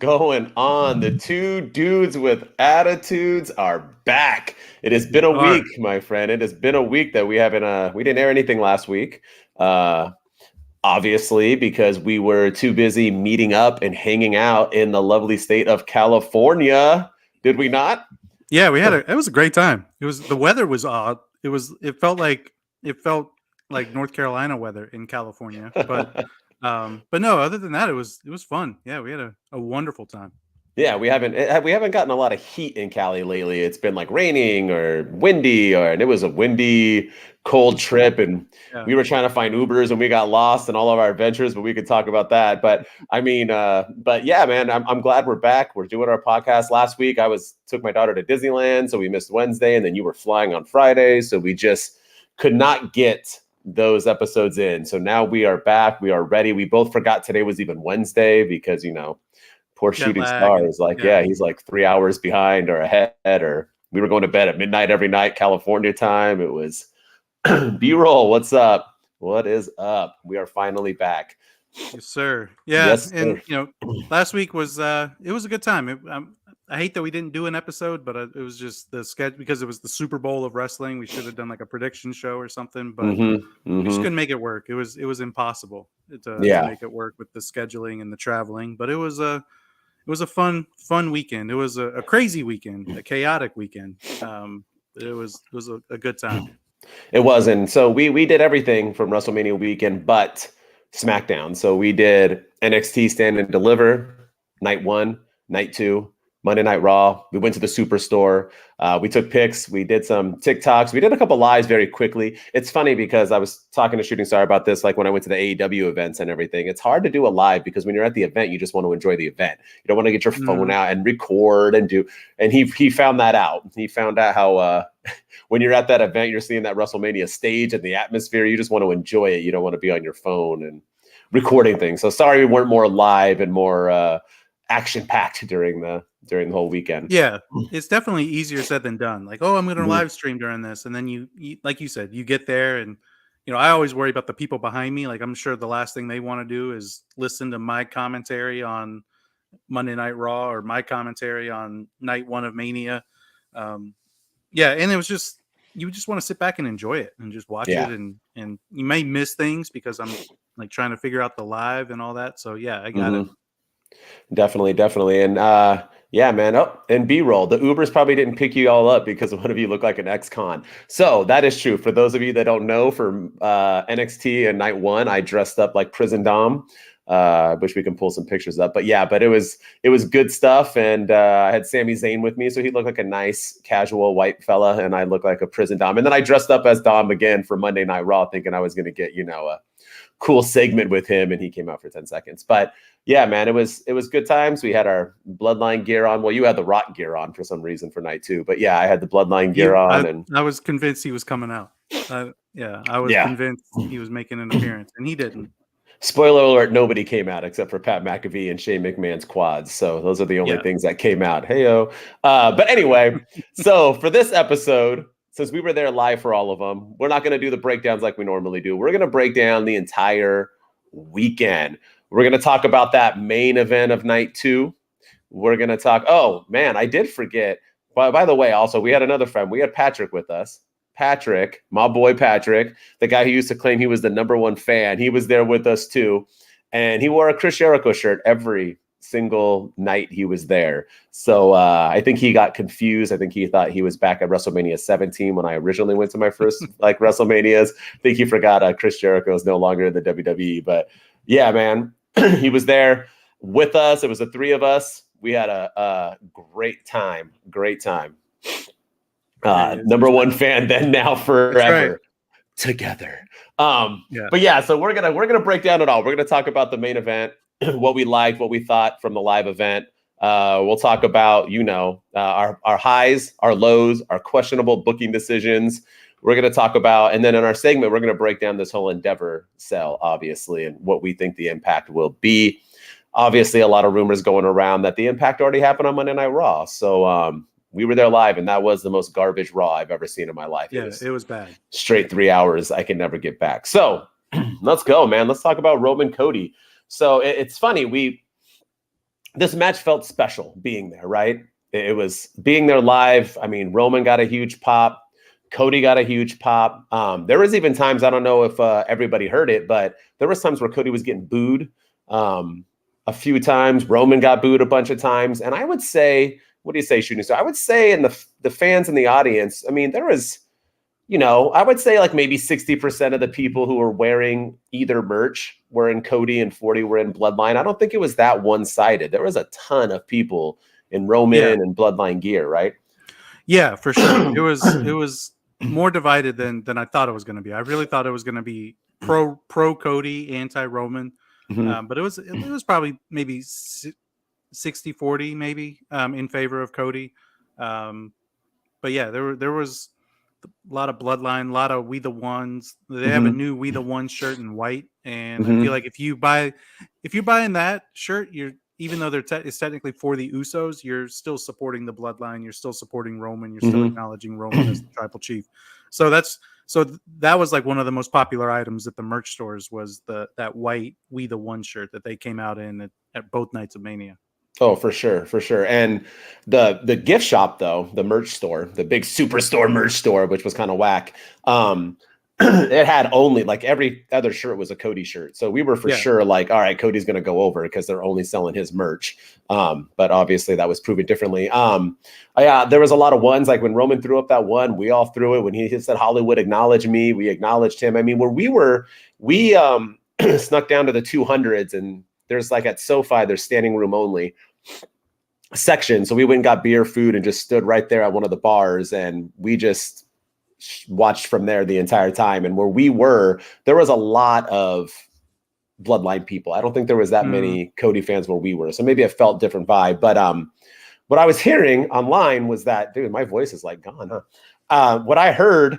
going on? The two dudes with attitudes are back. It has been a week, my friend. It has been a week that we didn't air anything last week. Obviously, because we were too busy meeting up and hanging out in the lovely state of California. Did we not? Yeah, it was a great time. The weather was odd. It felt like North Carolina weather in California. But no, other than that, it was fun. Yeah, we had a wonderful time. Yeah, we haven't gotten a lot of heat in Cali lately. It's been like raining or windy, and it was a windy, cold trip, and we were trying to find Ubers and we got lost in all of our adventures, but we could talk about that. But I mean, but yeah, man, I'm glad we're back. We're doing our podcast. Last week I took my daughter to Disneyland, so we missed Wednesday, and then you were flying on Friday, so we just could not get those episodes in. So now we are back. We are ready. We both forgot today was even Wednesday because, poor shooting star is like, he's like 3 hours behind or ahead, or we were going to bed at midnight every night, California time. It was B-roll. What's up? What is up? We are finally back. Yes, sir. Yeah. Yes, and last week was, it was a good time. I hate that we didn't do an episode, but it was just the schedule because it was the Super Bowl of wrestling. We should have done like a prediction show or something, but we just couldn't make it work. It was impossible to make it work with the scheduling and the traveling, but it was a fun weekend. It was a crazy weekend, a chaotic weekend. It was a good time. It was. And so we did everything from Wrestlemania Weekend, but SmackDown. So we did NXT Stand and Deliver, night 1, night 2, Monday Night Raw. We went to the Superstore. We took pics. We did some TikToks. We did a couple lives very quickly. It's funny because I was talking to Shooting Star about this, like when I went to the AEW events and everything. It's hard to do a live because when you're at the event, you just want to enjoy the event. You don't want to get your phone out and record and do. And he found that out. He found out how when you're at that event, you're seeing that WrestleMania stage and the atmosphere. You just want to enjoy it. You don't want to be on your phone and recording things. So sorry we weren't more live and more action-packed during the whole weekend. Yeah, it's definitely easier said than done. Like, I'm going to live stream during this. And then you, like you said, you get there and, I always worry about the people behind me. Like, I'm sure the last thing they want to do is listen to my commentary on Monday Night Raw or my commentary on night 1 of Mania. And it was just, you just want to sit back and enjoy it and just watch it. And you may miss things because I'm like trying to figure out the live and all that. So yeah, I got it. Definitely. And yeah, man. Oh, and B-roll. The Ubers probably didn't pick you all up because one of you look like an ex-con. So that is true. For those of you that don't know, for NXT and night 1, I dressed up like Prison Dom. Wish we can pull some pictures up. But yeah, but it was good stuff. And I had Sami Zayn with me. So he looked like a nice casual white fella. And I looked like a Prison Dom. And then I dressed up as Dom again for Monday Night Raw, thinking I was going to get, a cool segment with him, and he came out for 10 seconds. But yeah, man, it was good times. We had our Bloodline gear on. Well, you had the Rock gear on for some reason for night 2, but yeah, I had the Bloodline gear on, and I was convinced he was coming out. I was convinced he was making an appearance, and he didn't. Spoiler alert: nobody came out except for Pat McAfee and Shane McMahon's quads. So those are the only things that came out. Heyo. But anyway, so for this episode, since we were there live for all of them, we're not going to do the breakdowns like we normally do. We're going to break down the entire weekend. We're going to talk about that main event of night 2. We're going to talk. Oh, man, I did forget. By the way, also, we had another friend. We had Patrick with us. Patrick, my boy Patrick, the guy who used to claim he was the #1 fan. He was there with us, too. And he wore a Chris Jericho shirt every single night he was there. So I think he got confused. I think he thought he was back at WrestleMania 17 when I originally went to my first WrestleManias. I think he forgot Chris Jericho is no longer in the WWE. But yeah, man, he was there with us. It was the 3 of us. We had a great time. #1 fan, then now forever together. But yeah, so we're gonna break down it all. We're gonna talk about the main event, what we liked, what we thought from the live event. We'll talk about, our highs, our lows, our questionable booking decisions. We're going to talk about, and then in our segment, we're going to break down this whole Endeavor sell, obviously, and what we think the impact will be. Obviously, a lot of rumors going around that the impact already happened on Monday Night Raw. So we were there live, and that was the most garbage Raw I've ever seen in my life. Yeah, it was bad. Straight 3 hours. I can never get back. So let's go, man. Let's talk about Roman Cody. So it's funny. this match felt special being there, right? It was being there live. I mean, Roman got a huge pop. Cody got a huge pop. There was even times, I don't know if everybody heard it, but there was times where Cody was getting booed a few times. Roman got booed a bunch of times. And I would say, what do you say, Shooting Star? I would say in the fans in the audience, I mean, there was, I would say like maybe 60% of the people who were wearing either merch were in Cody and 40 were in Bloodline. I don't think it was that one-sided. There was a ton of people in Roman and Bloodline gear, right? Yeah, for sure. It was more divided than I thought it was going to be. I really thought it was going to be pro Cody, anti Roman. But it was probably maybe 60-40 maybe in favor of Cody. But yeah, there was a lot of Bloodline, a lot of We the Ones. They have a new We the Ones shirt in white, and I feel like if you're buying that shirt, even though it's technically for the Usos, you're still supporting the Bloodline. You're still supporting Roman. You're still acknowledging Roman as the Tribal Chief. So that was like one of the most popular items at the merch stores was that white We the One shirt that they came out in at both nights of Mania. Oh, for sure, for sure. And the gift shop, though, the merch store, the big superstore merch store, which was kind of whack. It had only like every other shirt was a Cody shirt. So we were for sure like, all right, Cody's going to go over because they're only selling his merch. But obviously that was proven differently. There was a lot of ones like when Roman threw up that one, we all threw it. When he said Hollywood acknowledge me, we acknowledged him. I mean, we snuck down to the 200s and there's like at SoFi, there's standing room only section. So we went and got beer, food, and just stood right there at one of the bars. And we just watched from there the entire time. And where we were, there was a lot of Bloodline people. I don't think there was that many Cody fans where we were. So maybe it felt different vibe. But what I was hearing online was that, dude, my voice is like gone, huh? What I heard,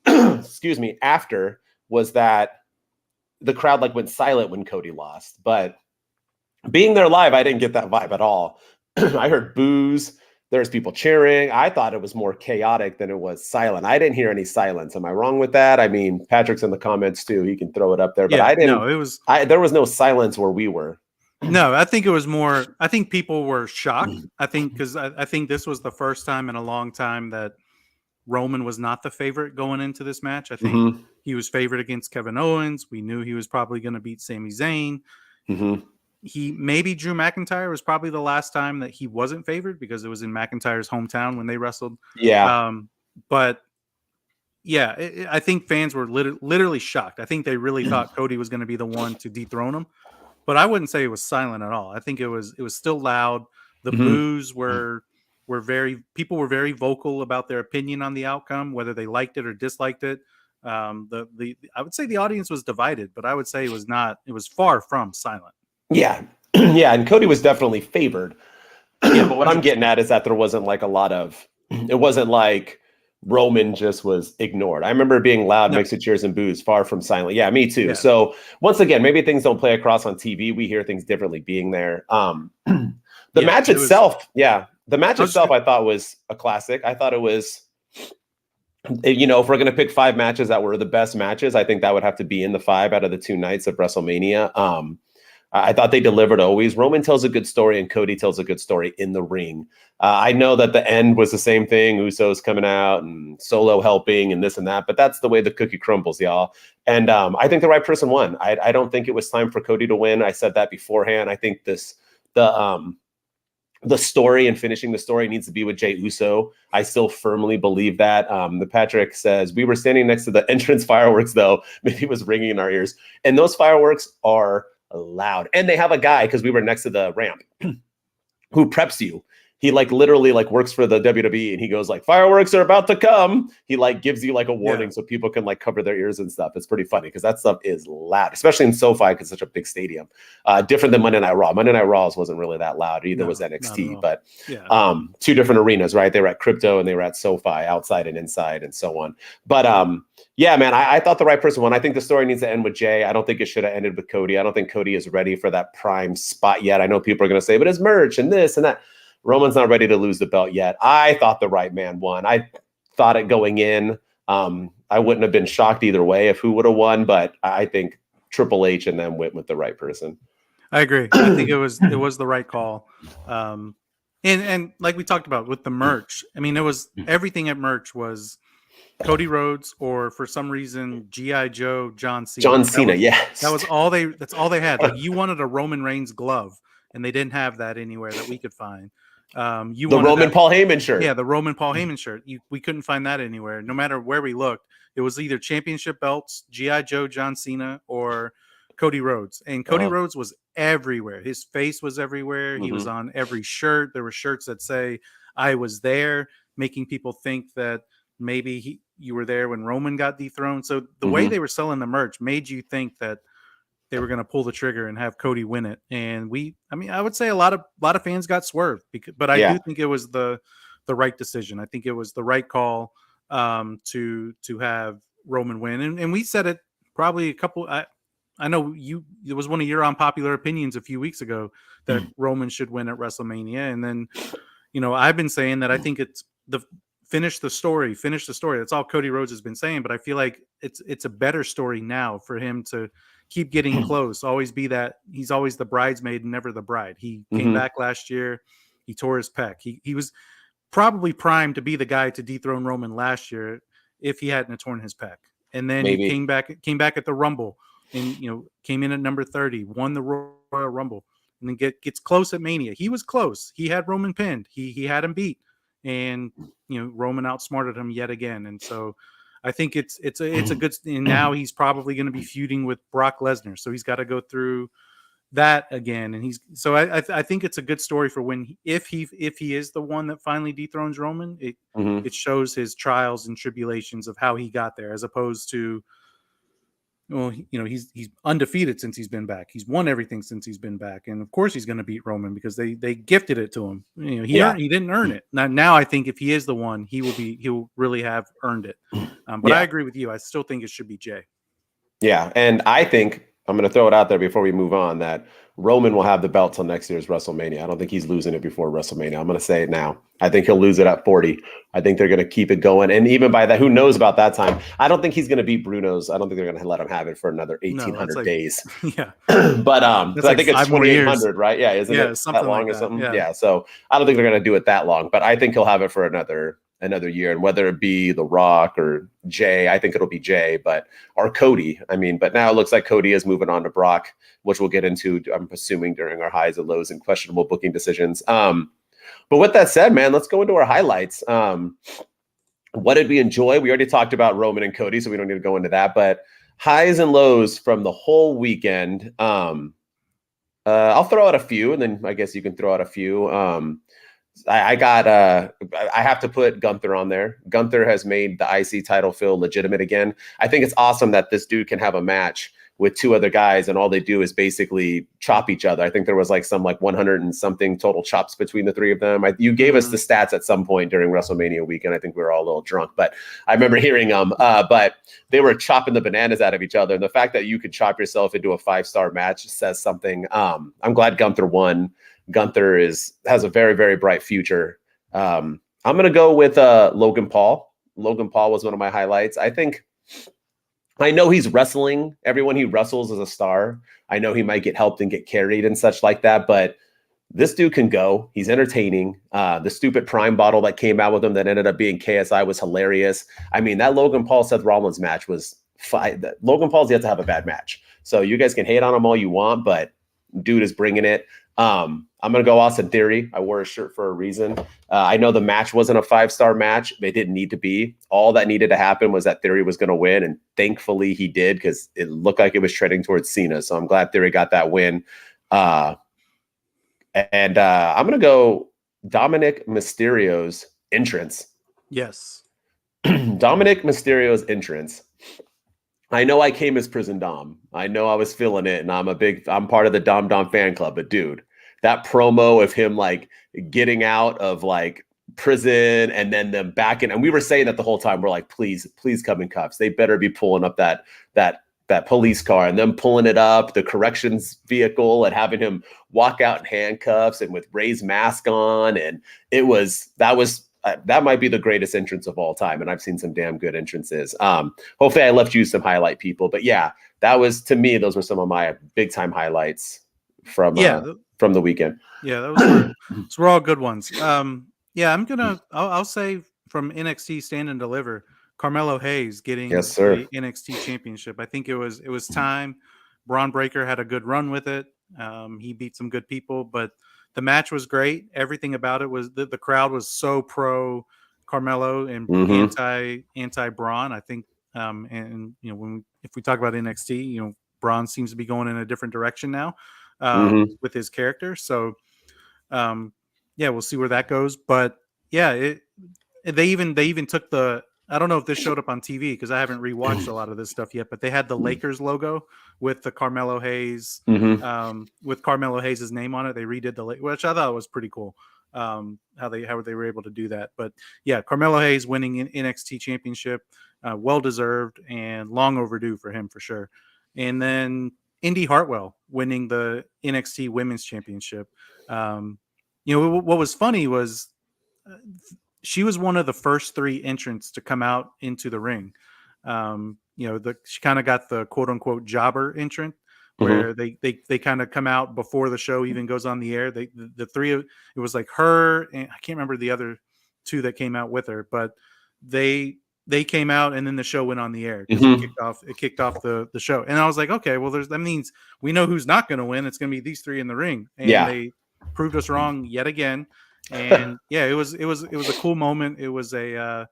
excuse me, after was that the crowd like went silent when Cody lost. But being there live, I didn't get that vibe at all. I heard boos. There's people cheering. I thought it was more chaotic than it was silent. I didn't hear any silence. Am I wrong with that? I mean, Patrick's in the comments too. He can throw it up there, but I didn't. No, there was no silence where we were. No, I think it was more. I think people were shocked. I think because I think this was the first time in a long time that Roman was not the favorite going into this match. I think he was favored against Kevin Owens. We knew he was probably going to beat Sami Zayn. Maybe Drew McIntyre was probably the last time that he wasn't favored because it was in McIntyre's hometown when they wrestled. But yeah, I think fans were literally shocked. I think they really thought Cody was going to be the one to dethrone him. But I wouldn't say it was silent at all. I think it was still loud. The boos were people were very vocal about their opinion on the outcome, whether they liked it or disliked it. I would say the audience was divided, but I would say it was far from silent. Yeah. Yeah. And Cody was definitely favored. But what I'm getting at is that there wasn't like it wasn't like Roman just was ignored. I remember being loud, mixed with cheers and boos, far from silent. Yeah, me too. Yeah. So once again, maybe things don't play across on TV. We hear things differently being there. The match itself, I thought was a classic. I thought it was, if we're going to pick 5 matches that were the best matches, I think that would have to be in the 5 out of the 2 nights of WrestleMania. I thought they delivered always. Roman tells a good story and Cody tells a good story in the ring. I know that the end was the same thing. Usos coming out and Solo helping and this and that, but that's the way the cookie crumbles, y'all. And I think the right person won. I don't think it was time for Cody to win. I said that beforehand. I think the story and finishing the story needs to be with Jey Uso. I still firmly believe that. The Patrick says, we were standing next to the entrance fireworks, though. Maybe it was ringing in our ears. And those fireworks are loud. And they have a guy, because we were next to the ramp, who preps you. He literally works for the WWE and he goes fireworks are about to come. He gives you a warning so people can cover their ears and stuff. It's pretty funny because that stuff is loud, especially in SoFi because it's such a big stadium. Different than Monday Night Raw. Monday Night Raw wasn't really that loud. Either was NXT, but 2 different arenas, right? They were at Crypto and they were at SoFi, outside and inside and so on. But yeah, man, I thought the right person won. I think the story needs to end with Jay. I don't think it should have ended with Cody. I don't think Cody is ready for that prime spot yet. I know people are going to say, but his merch and this and that. Roman's not ready to lose the belt yet. I thought the right man won. I thought it going in. I wouldn't have been shocked either way if who would have won, but I think Triple H and them went with the right person. I agree. I think it was the right call. And like we talked about with the merch, I mean, it was everything at merch was Cody Rhodes or for some reason G.I. Joe John Cena. John Cena, That was all they. That's all they had. Like you wanted a Roman Reigns glove, and they didn't have that anywhere that we could find. You the wanted Roman Paul Heyman shirt. Yeah, the Roman Paul Heyman shirt. We couldn't find that anywhere. No matter where we looked, it was either championship belts, G.I. Joe John Cena, or Cody Rhodes. And Cody Rhodes was everywhere. His face was everywhere. He was on every shirt. There were shirts that say "I was there," making people think that maybe you were there when Roman got dethroned. So the way they were selling the merch made you think that they were going to pull the trigger and have Cody win it. And I would say a lot of fans got swerved, but I do think it was the right decision. I think it was the right call to have Roman win. And we said it probably a couple. I know it was one of your unpopular opinions a few weeks ago that Roman should win at WrestleMania. And then, I've been saying that I think it's finish the story. That's all Cody Rhodes has been saying, but I feel like it's a better story now for him to keep getting close, always be that he's always the bridesmaid and never the bride. He came back last year. He tore his pec. He was probably primed to be the guy to dethrone Roman last year if he hadn't torn his pec. And then he came back at the Rumble and, came in at number 30, won the Royal Rumble, and then gets close at Mania. He was close. He had Roman pinned. He had him beat. And Roman outsmarted him yet again, and so I think it's a good. And now he's probably going to be feuding with Brock Lesnar, so he's got to go through that again. And I think it's a good story for if he is the one that finally dethrones Roman. It shows his trials and tribulations of how he got there, as opposed to. Well, he's undefeated since he's been back. He's won everything since he's been back, and of course he's going to beat Roman because they gifted it to him. He didn't earn it. Now I think if he is the one, he'll really have earned it. But I agree with you. I still think it should be Jay. Yeah, and I think I'm going to throw it out there before we move on that Roman will have the belt till next year's WrestleMania. I don't think he's losing it before WrestleMania. I'm going to say it now. I think he'll lose it at 40. I think they're going to keep it going. And even by that, who knows about that time? I don't think he's going to beat Bruno's. I don't think they're going to let him have it for another 1,800 days. Yeah. But I think it's 2,800, right? Yeah. Isn't it something that long like or something? that. Yeah. So I don't think they're going to do it that long, but I think he'll have it for another year. And whether it be The Rock or Jay, I think it'll be Jay, or Cody. But now it looks like Cody is moving on to Brock, which we'll get into, I'm assuming, during our highs and lows and questionable booking decisions. But with that said, man, let's go into our highlights. What did we enjoy? We already talked about Roman and Cody, so we don't need to go into that, but highs and lows from the whole weekend. I'll throw out a few, and then I guess you can throw out a few. I have to put Gunther on there. Gunther has made the IC title feel legitimate again. I think it's awesome that this dude can have a match with two other guys and all they do is basically chop each other. I think there was some 100 and something total chops between the three of them. You gave us the stats at some point during Wrestlemania weekend. I think we were all a little drunk, but I remember hearing them. But they were chopping the bananas out of each other. And the fact that you could chop yourself into a 5-star match says something. I'm glad Gunther won. Gunther has a very, very bright future. I'm going to go with Logan Paul. Logan Paul was one of my highlights. I know he's wrestling. Everyone he wrestles is a star. I know he might get helped and get carried and such like that, but this dude can go. He's entertaining. The stupid Prime bottle that came out with him that ended up being KSI was hilarious. That Logan Paul Seth Rollins match was fine. Logan Paul's yet to have a bad match. So you guys can hate on him all you want, but dude is bringing it. I'm going to go Austin Theory. I wore a shirt for a reason. I know the match wasn't a 5-star match. It didn't need to be. All that needed to happen was that Theory was going to win, and thankfully he did because it looked like it was trending towards Cena. So I'm glad Theory got that win. I'm going to go Dominic Mysterio's entrance. Yes. Dominic Mysterio's entrance. I know I came as Prison Dom. I know I was feeling it, and I'm part of the Dom fan club. But dude, that promo of him getting out of prison and then them back in, and we were saying that the whole time. We're like, please come in cuffs. They better be pulling up that police car and them pulling it up, the corrections vehicle, and having him walk out in handcuffs and with Ray's mask on, and that might be the greatest entrance of all time. And I've seen some damn good entrances. Hopefully I left you some highlight people, but yeah, that was, to me, those were some of my big time highlights. from the weekend. Yeah, those were all good ones. Yeah, I'll say from NXT Stand and Deliver, Carmelo Hayes getting the NXT championship. I think it was time. Braun Breaker had a good run with it. He beat some good people, but the match was great. Everything about it was the crowd was so pro Carmelo and anti Braun. I think, and if we talk about NXT, Braun seems to be going in a different direction now with his character. So, we'll see where that goes. But yeah, they even took the. I don't know if this showed up on TV because I haven't rewatched a lot of this stuff yet. But they had the Lakers logo with the Carmelo Hayes, with Carmelo Hayes' name on it. They redid which I thought was pretty cool. How they were able to do that. But yeah, Carmelo Hayes winning an NXT championship, well deserved and long overdue for him for sure. And then Indy Hartwell winning the NXT Women's Championship. What was funny was she was one of the first 3 entrants to come out into the ring. She kind of got the quote unquote jobber entrant where they kind of come out before the show even goes on the air. The 3 of it was like her and I can't remember the other 2 that came out with her, but they came out and then the show went on the air because it kicked off the show. And I was like, okay, well that means we know who's not going to win. It's going to be these 3 in the ring. And they proved us wrong yet again. And yeah, it was a cool moment. It was a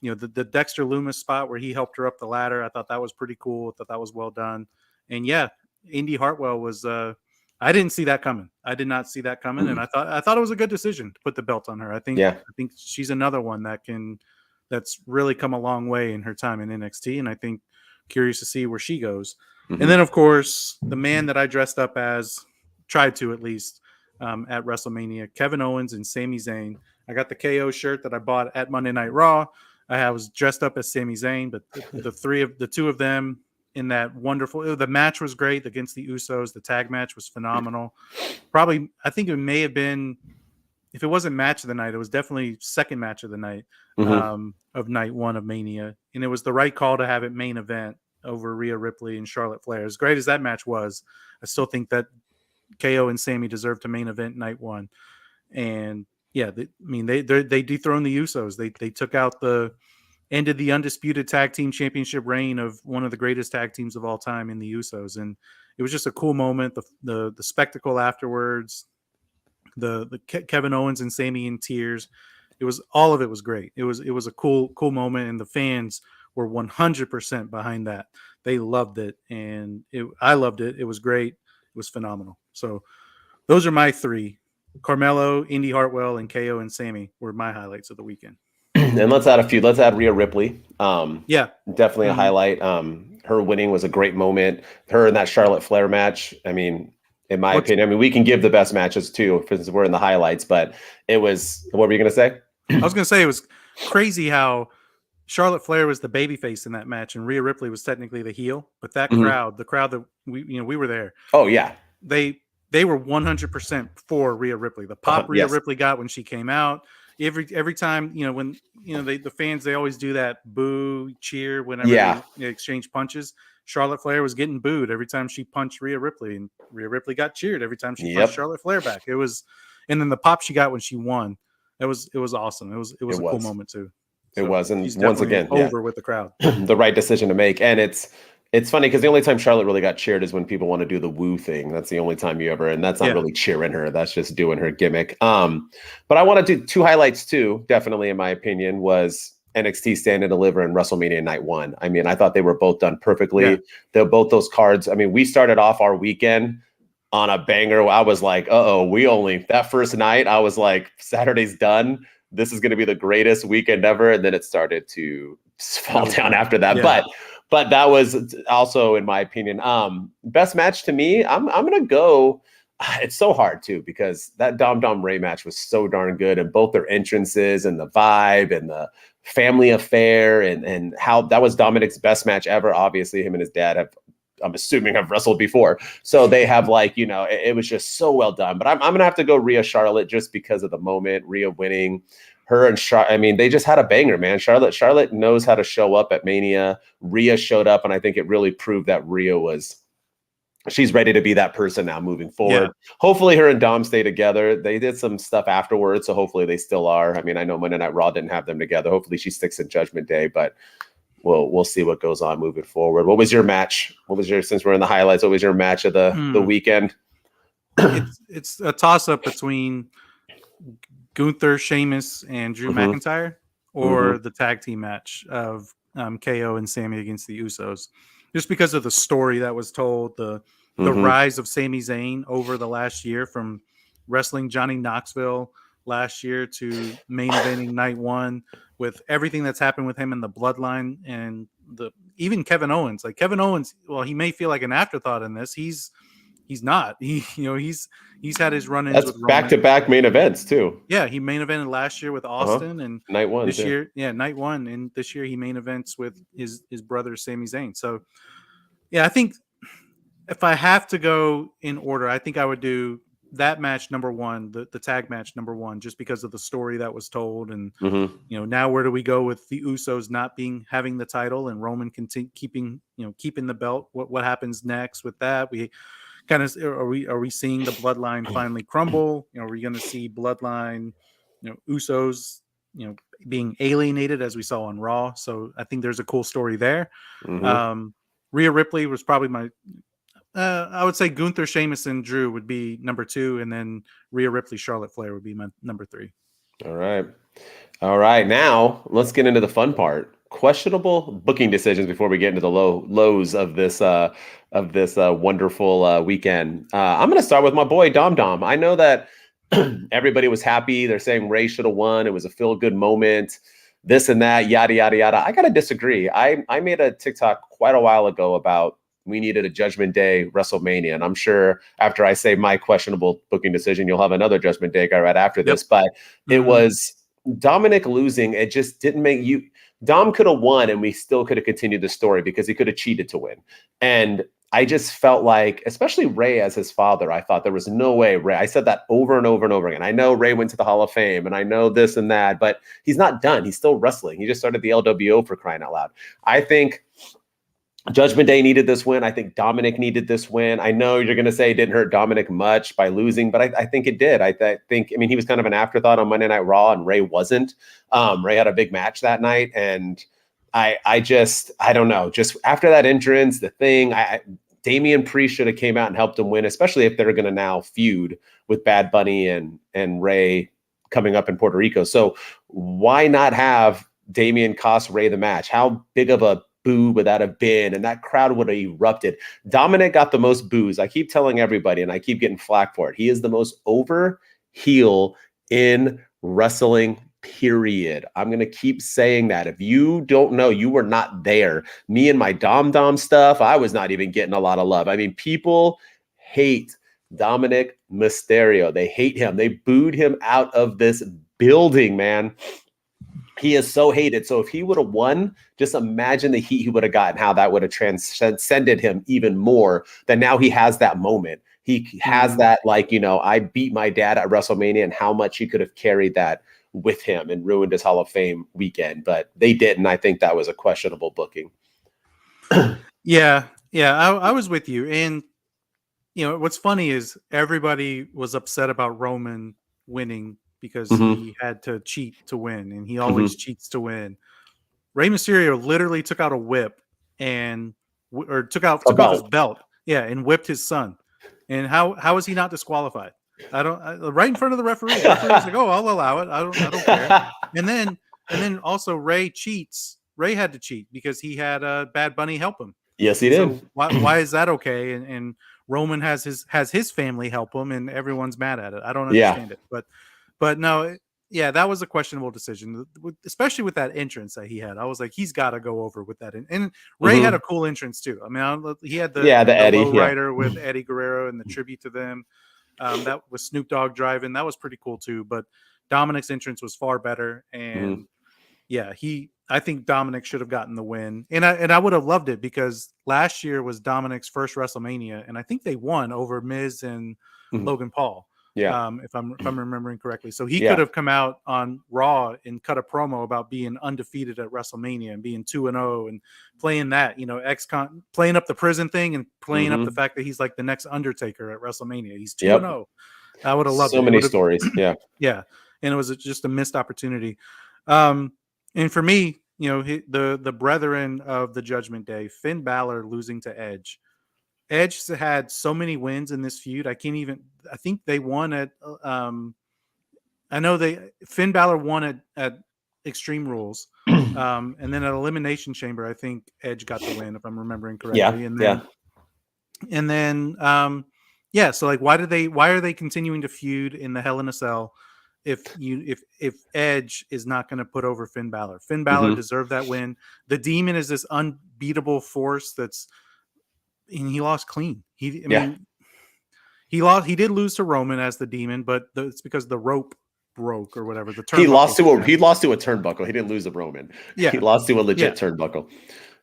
the Dexter Loomis spot where he helped her up the ladder. I thought that was pretty cool. I thought that was well done. And yeah, Indy Hartwell was I didn't see that coming. I did not see that coming. And I thought it was a good decision to put the belt on her. I think she's another one that's really come a long way in her time in NXT. And I think curious to see where she goes. And then of course the man that I dressed up as, tried to at least, at WrestleMania, Kevin Owens and Sami Zayn. I got the KO shirt that I bought at Monday Night Raw. I was dressed up as Sami Zayn, but the 2 of them in that wonderful, the match was great against the Usos. The tag match was phenomenal. Probably, I think it may have been, if it wasn't match of the night, it was definitely second match of the night of night 1 of Mania. And it was the right call to have it main event over Rhea Ripley and Charlotte Flair. As great as that match was, I still think that KO and Sammy deserved to main event night 1. And yeah, they dethroned the Usos. They took out ended the undisputed tag team championship reign of one of the greatest tag teams of all time in the Usos. And it was just a cool moment. The spectacle afterwards, the Kevin Owens and Sammy in tears. All of it was great. It was a cool moment. And the fans were 100% behind that. They loved it. And I loved it. It was great. It was phenomenal. So those are my 3. Carmelo, Indy Hartwell, and KO and Sammy were my highlights of the weekend. And let's add a few. Let's add Rhea Ripley. Definitely a highlight. Her winning was a great moment. Her in that Charlotte Flair match. I mean, in my opinion, we can give the best matches too, since we're in the highlights. But it was. What were you going to say? I was going to say it was crazy how Charlotte Flair was the babyface in that match, and Rhea Ripley was technically the heel. But that crowd, the crowd that we were there. Oh yeah, they were 100% for Rhea Ripley. The pop Rhea Ripley got when she came out. Every time, when the fans, they always do that boo cheer whenever they exchange punches. Charlotte Flair was getting booed every time she punched Rhea Ripley, and Rhea Ripley got cheered every time she punched Charlotte Flair back. It was, and then the pop she got when she won. It was awesome. It was a cool moment too. So it was, and once again, over with the crowd. The right decision to make, and it's funny because the only time Charlotte really got cheered is when people want to do the woo thing. That's the only time you ever, and that's not really cheering her. That's just doing her gimmick. But I want to do 2 highlights too. Definitely, in my opinion, was NXT Stand and Deliver and WrestleMania Night 1. I mean, I thought they were both done perfectly. Yeah. They're both those cards. I mean, we started off our weekend on a banger. I was like, that first night, I was like, Saturday's done. This is going to be the greatest weekend ever. And then it started to fall down after that. Yeah. But that was also, in my opinion, best match to me. I'm gonna go. It's so hard too because that Dom Ray match was so darn good, and both their entrances and the vibe and the family affair and how that was Dominic's best match ever. Obviously, him and his dad I'm assuming have wrestled before, so they have it was just so well done. But I'm gonna have to go Rhea Charlotte just because of the moment. Rhea winning. Her and Charlotte, they just had a banger, man. Charlotte knows how to show up at Mania. Rhea showed up, and I think it really proved that Rhea was she's ready to be that person now moving forward. Yeah. Hopefully her and Dom stay together. They did some stuff afterwards, so hopefully they still are. I mean, I know Monday Night Raw didn't have them together. Hopefully she sticks in Judgment Day, but we'll see what goes on moving forward. What was your match? Since we're in the highlights, what was your match of the weekend? It's a toss-up between Gunther, Sheamus, and Drew McIntyre, or the tag team match of KO and Sammy against the Usos. Just because of the story that was told, the rise of Sami Zayn over the last year, from wrestling Johnny Knoxville last year to main eventing night one, with everything that's happened with him in the bloodline, and even Kevin Owens. Like Kevin Owens, well, he may feel like an afterthought in this. He's not. He's had his run-ins. That's with back-to-back main events too. Yeah, he main evented last year with Austin, and night one this year. Yeah, night one, and this year he main events with his brother Sami Zayn. So, yeah, I think if I have to go in order, I think I would do that match number one, the tag match number one, just because of the story that was told, and now where do we go with the Usos not having the title and Roman keeping the belt? What happens next with that? We kind of are we seeing the bloodline finally crumble? Are we going to see bloodline, Usos, being alienated as we saw on Raw? So I think there's a cool story there. Rhea Ripley was probably my. I would say Gunther, Sheamus, and Drew would be number 2, and then Rhea Ripley, Charlotte Flair would be my number 3. All right. Now let's get into the fun part. Questionable booking decisions before we get into the lows of this wonderful weekend. I'm going to start with my boy Dom. I know that everybody was happy. They're saying Ray should have won. It was a feel-good moment. This and that, yada yada yada. I gotta disagree. I made a TikTok quite a while ago about we needed a Judgment Day WrestleMania, and I'm sure after I say my questionable booking decision, you'll have another Judgment Day guy right after this. But it was Dominic losing. It just didn't make you. Dom could have won, and we still could have continued the story because he could have cheated to win. And I just felt like, especially Ray as his father, I thought there was no way Ray. I said that over and over and over again. I know Ray went to the Hall of Fame, and I know this and that, but he's not done. He's still wrestling. He just started the LWO, for crying out loud. I think Judgment Day needed this win. I think Dominic needed this win. I know you're going to say it didn't hurt Dominic much by losing, but I think it did. I mean, he was kind of an afterthought on Monday Night Raw, and Ray wasn't. Ray had a big match that night, and I don't know. Just after that entrance, the thing, Damian Priest should have came out and helped him win, especially if they're going to now feud with Bad Bunny and Ray coming up in Puerto Rico. So why not have Damian cost Ray the match? How big of a boo would that have been? And that crowd would have erupted. Dominic got the most boos. I keep telling everybody, and I keep getting flack for it. He is the most over heel in wrestling, period. I'm going to keep saying that. If you don't know, you were not there. Me and my Dom stuff, I was not even getting a lot of love. I mean, people hate Dominic Mysterio. They hate him. They booed him out of this building, man. He is so hated. So if he would have won, just imagine the heat he would have gotten, how that would have transcended him even more. That now he has that moment. He has that, like, I beat my dad at WrestleMania, and how much he could have carried that with him and ruined his Hall of Fame weekend. But they didn't. I think that was a questionable booking. Yeah, I was with you. And, what's funny is everybody was upset about Roman winning because he had to cheat to win, and he always cheats to win. Rey Mysterio literally took out a whip took off his belt, and whipped his son. And how is he not disqualified? Right in front of the referee. The referee was like, "Oh, I'll allow it. I don't care." And then also Ray cheats. Ray had to cheat because he had Bad Bunny help him. Yes, he did. So why is that okay? And Roman has his family help him, and everyone's mad at it. I don't understand it. But no, that was a questionable decision, especially with that entrance that he had. I was like, he's got to go over with that. And Ray had a cool entrance too. I mean, he had the Eddie Rider with Eddie Guerrero and the tribute to them. That was Snoop Dogg driving. That was pretty cool too. But Dominic's entrance was far better. And I think Dominic should have gotten the win. And I would have loved it because last year was Dominic's first WrestleMania, and I think they won over Miz and Logan Paul. If I'm remembering correctly. So he could have come out on Raw and cut a promo about being undefeated at WrestleMania and being 2-0 and playing that, playing up the prison thing and playing up the fact that he's like the next Undertaker at WrestleMania. He's 2-0. I would have loved it. So many stories. Yeah. Yeah. And it was just a missed opportunity. And for me, the brethren of the Judgment Day, Finn Balor losing to Edge. Edge had so many wins in this feud. I think they won at Finn Balor won at Extreme Rules. And then at Elimination Chamber, I think Edge got the win, if I'm remembering correctly. And then so like why are they continuing to feud in the Hell in a Cell if Edge is not going to put over Finn Balor? Finn Balor deserved that win. The Demon is this unbeatable force and he lost clean. He did lose to Roman as the Demon, but it's because the rope broke or whatever. He lost to a turnbuckle. He didn't lose to Roman. Yeah, he lost to a legit turnbuckle.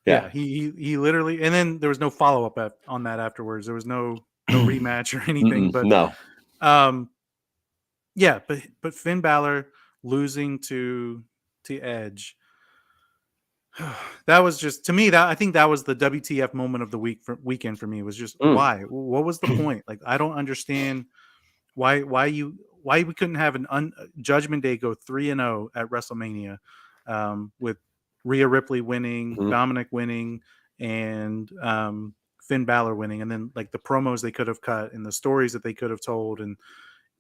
Yeah, he literally, and then there was no follow up on that afterwards. There was no rematch or anything. But no. But Finn Balor losing to Edge. That was just, to me, that I think that was the WTF moment of the weekend for me. Was just why? What was the point? Like, I don't understand why we couldn't have Judgment Day go 3-0 at WrestleMania with Rhea Ripley winning, Dominic winning, and Finn Balor winning, and then like the promos they could have cut and the stories that they could have told, and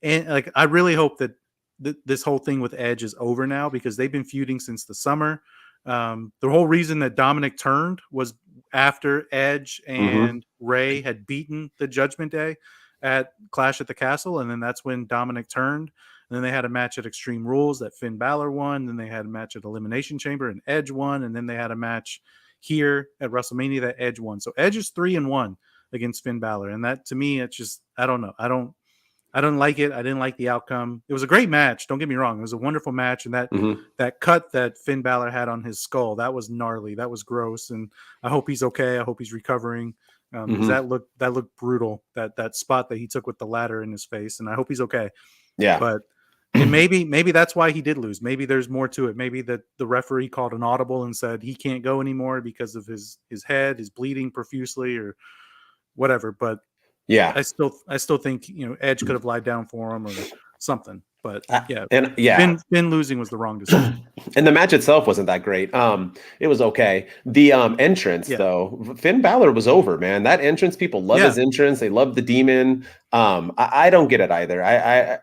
like I really hope that this whole thing with Edge is over now, because they've been feuding since the summer. The whole reason that Dominic turned was after Edge and Ray had beaten the Judgment Day at Clash at the Castle, and then that's when Dominic turned. And then they had a match at Extreme Rules that Finn Balor won. Then they had a match at Elimination Chamber and Edge won. And then they had a match here at WrestleMania that Edge won. So Edge is 3-1 against Finn Balor. And that, to me, it's just, I don't know. I don't like it. I didn't like the outcome. It was a great match. Don't get me wrong. It was a wonderful match. And that cut that Finn Balor had on his skull, that was gnarly. That was gross. And I hope he's okay. I hope he's recovering. Because that looked brutal. That spot that he took with the ladder in his face. And I hope he's okay. Yeah. But and maybe that's why he did lose. Maybe there's more to it. Maybe that the referee called an audible and said he can't go anymore because of his head is bleeding profusely or whatever. But yeah, I still think Edge could have lied down for him or something. But Finn losing was the wrong decision. And the match itself wasn't that great. It was okay. The entrance though, Finn Balor was over, man. That entrance, people love his entrance. They love the Demon. I don't get it either.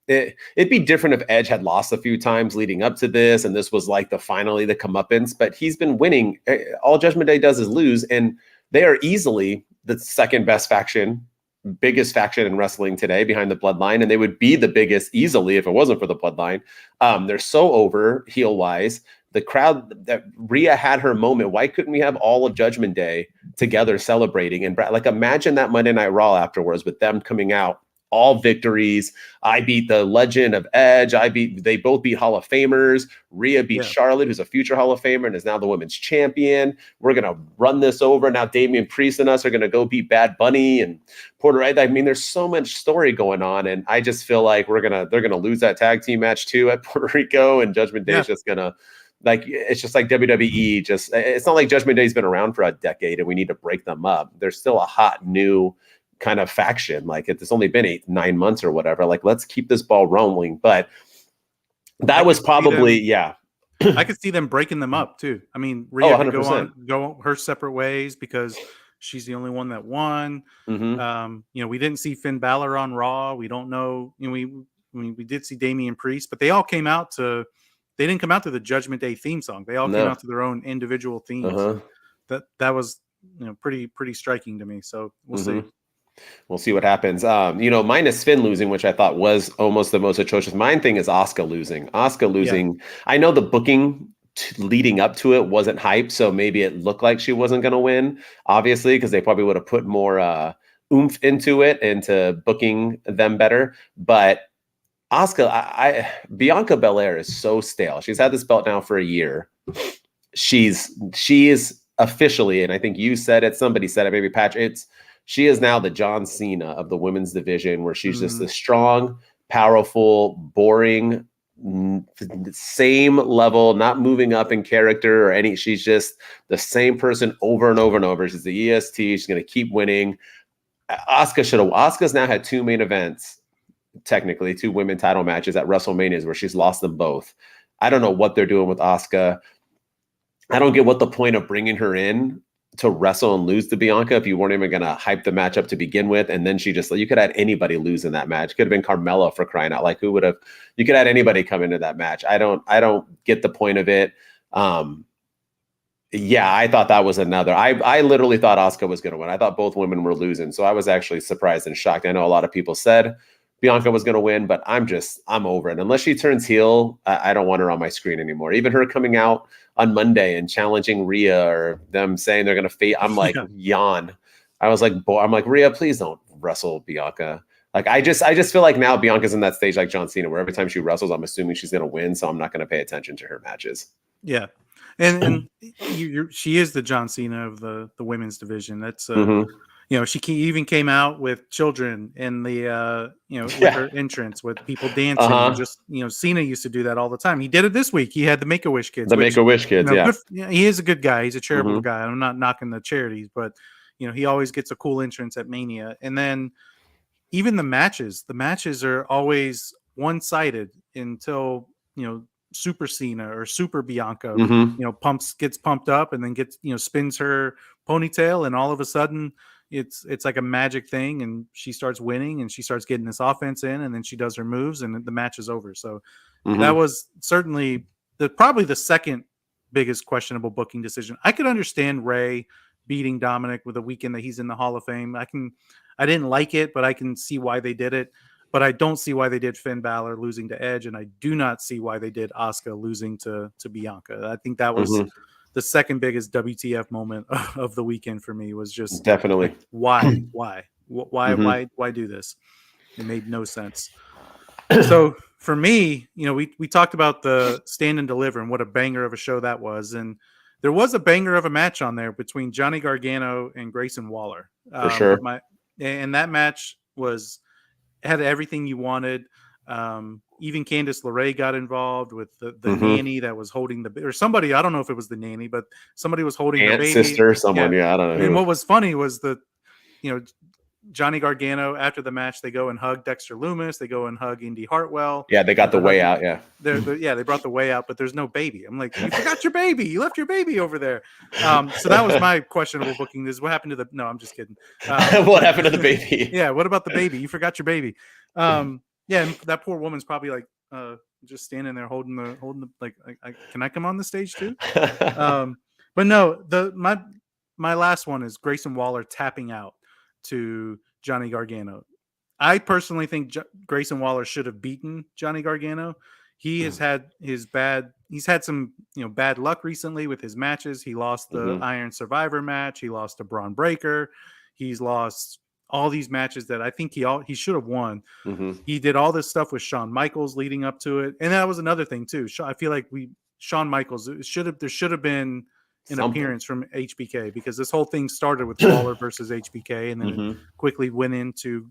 It'd be different if Edge had lost a few times leading up to this, and this was like the comeuppance. But he's been winning. All Judgment Day does is lose, and they are easily the second best faction, biggest faction in wrestling today, behind the Bloodline, and they would be the biggest easily if it wasn't for the Bloodline. They're so over heel wise. The crowd that Rhea had her moment. Why couldn't we have all of Judgment Day together celebrating? And like, imagine that Monday Night Raw afterwards with them coming out. All victories. I beat the legend of Edge. They both beat Hall of Famers. Rhea beat Charlotte, who's a future Hall of Famer and is now the women's champion. We're going to run this over. Now Damian Priest and us are going to go beat Bad Bunny and Porter. I mean, there's so much story going on. And I just feel like they're going to lose that tag team match too at Puerto Rico, and Judgment Day is just going to, it's just like WWE. It's not like Judgment Day's been around for a decade and we need to break them up. They're still a hot new kind of faction. Like, it's only been 8-9 months or whatever. Like, let's keep this ball rolling. But that was probably I could see them breaking them up too. I mean, Rhea could go her separate ways because she's the only one that won. We didn't see Finn Balor on Raw. We don't know. We did see Damian Priest, but they all came out to. They didn't come out to the Judgment Day theme song. They all came out to their own individual themes. That was pretty striking to me. So we'll see. We'll see what happens. Minus Finn losing, which I thought was almost the most atrocious. Mine thing is Asuka losing. I know the booking leading up to it wasn't hype, so maybe it looked like she wasn't going to win, obviously, because they probably would have put more oomph into it, into booking them better. But Asuka, Bianca Belair is so stale. She's had this belt now for a year. She is officially, and I think you said it, somebody said it, maybe Patrick, She is now the John Cena of the women's division, where she's just this strong, powerful, boring, same level, not moving up in character or any. She's just the same person over and over and over. She's the EST. She's going to keep winning. Asuka's now had 2 main events, technically 2 women title matches at WrestleManias where she's lost them both. I don't know what they're doing with Asuka. I don't get what the point of bringing her in to wrestle and lose to Bianca if you weren't even going to hype the match up to begin with. And then she just, you could have anybody lose in that match. It could have been Carmella, for crying out. Like, you could have anybody come into that match. I don't get the point of it. Yeah, I thought that was another. I literally thought Asuka was going to win. I thought both women were losing. So I was actually surprised and shocked. I know a lot of people said Bianca was going to win, but I'm over it. Unless she turns heel, I don't want her on my screen anymore. Even her coming out on Monday and challenging Rhea, or them saying they're going to fade, I'm like, yawn. I was like, I'm like, Rhea, please don't wrestle Bianca. Like, I just feel like now Bianca's in that stage like John Cena, where every time she wrestles, I'm assuming she's going to win, so I'm not going to pay attention to her matches. Yeah. And she is the John Cena of the women's division. That's she even came out with children in the with her entrance, with people dancing. Just Cena used to do that all the time. He did it this week. He had the Make-A-Wish kids. Make-A-Wish kids, he is a good guy. He's a charitable guy. I'm not knocking the charities, but he always gets a cool entrance at Mania. And then even the matches are always one-sided until Super Cena or Super Bianca, gets pumped up and then gets, spins her ponytail, and all of a sudden it's like a magic thing, and she starts winning and she starts getting this offense in, and then she does her moves and the match is over. So that was certainly probably the second biggest questionable booking decision. I could understand Ray beating Dominic with a weekend that he's in the Hall of Fame. I didn't like it, but I can see why they did it. But I don't see why they did Finn Balor losing to Edge, and I do not see why they did Asuka losing to Bianca. I think that was the second biggest WTF moment of the weekend for me. Was just definitely why do this? It made no sense. So for me, we talked about the Stand and Deliver and what a banger of a show that was, and there was a banger of a match on there between Johnny Gargano and Grayson Waller. For sure, and that match had everything you wanted. Even Candice LeRae got involved with the nanny that was holding or somebody. I don't know if it was the nanny, but somebody was holding the baby. Sister, someone. Yeah, I don't know. And what was funny was Johnny Gargano, after the match, they go and hug Dexter Lumis. They go and hug Indy Hartwell. Yeah, they got the way out. Yeah, they brought the way out, but there's no baby. I'm like, you forgot your baby. You left your baby over there. So that was my questionable booking. This what happened to the? No, I'm just kidding. What happened to the baby? Yeah, what about the baby? You forgot your baby. Yeah, and that poor woman's probably like just standing there holding the like. Can I come on the stage too? But no, my last one is Grayson Waller tapping out to Johnny Gargano. I personally think Grayson Waller should have beaten Johnny Gargano. He has had he's had some bad luck recently with his matches. He lost the Iron Survivor match. He lost to Braun Breaker. He's lost all these matches that I think he should have won. He did all this stuff with Shawn Michaels leading up to it, and that was another thing too. I feel like Shawn Michaels there should have been an appearance from HBK, because this whole thing started with Waller versus HBK, and then it quickly went into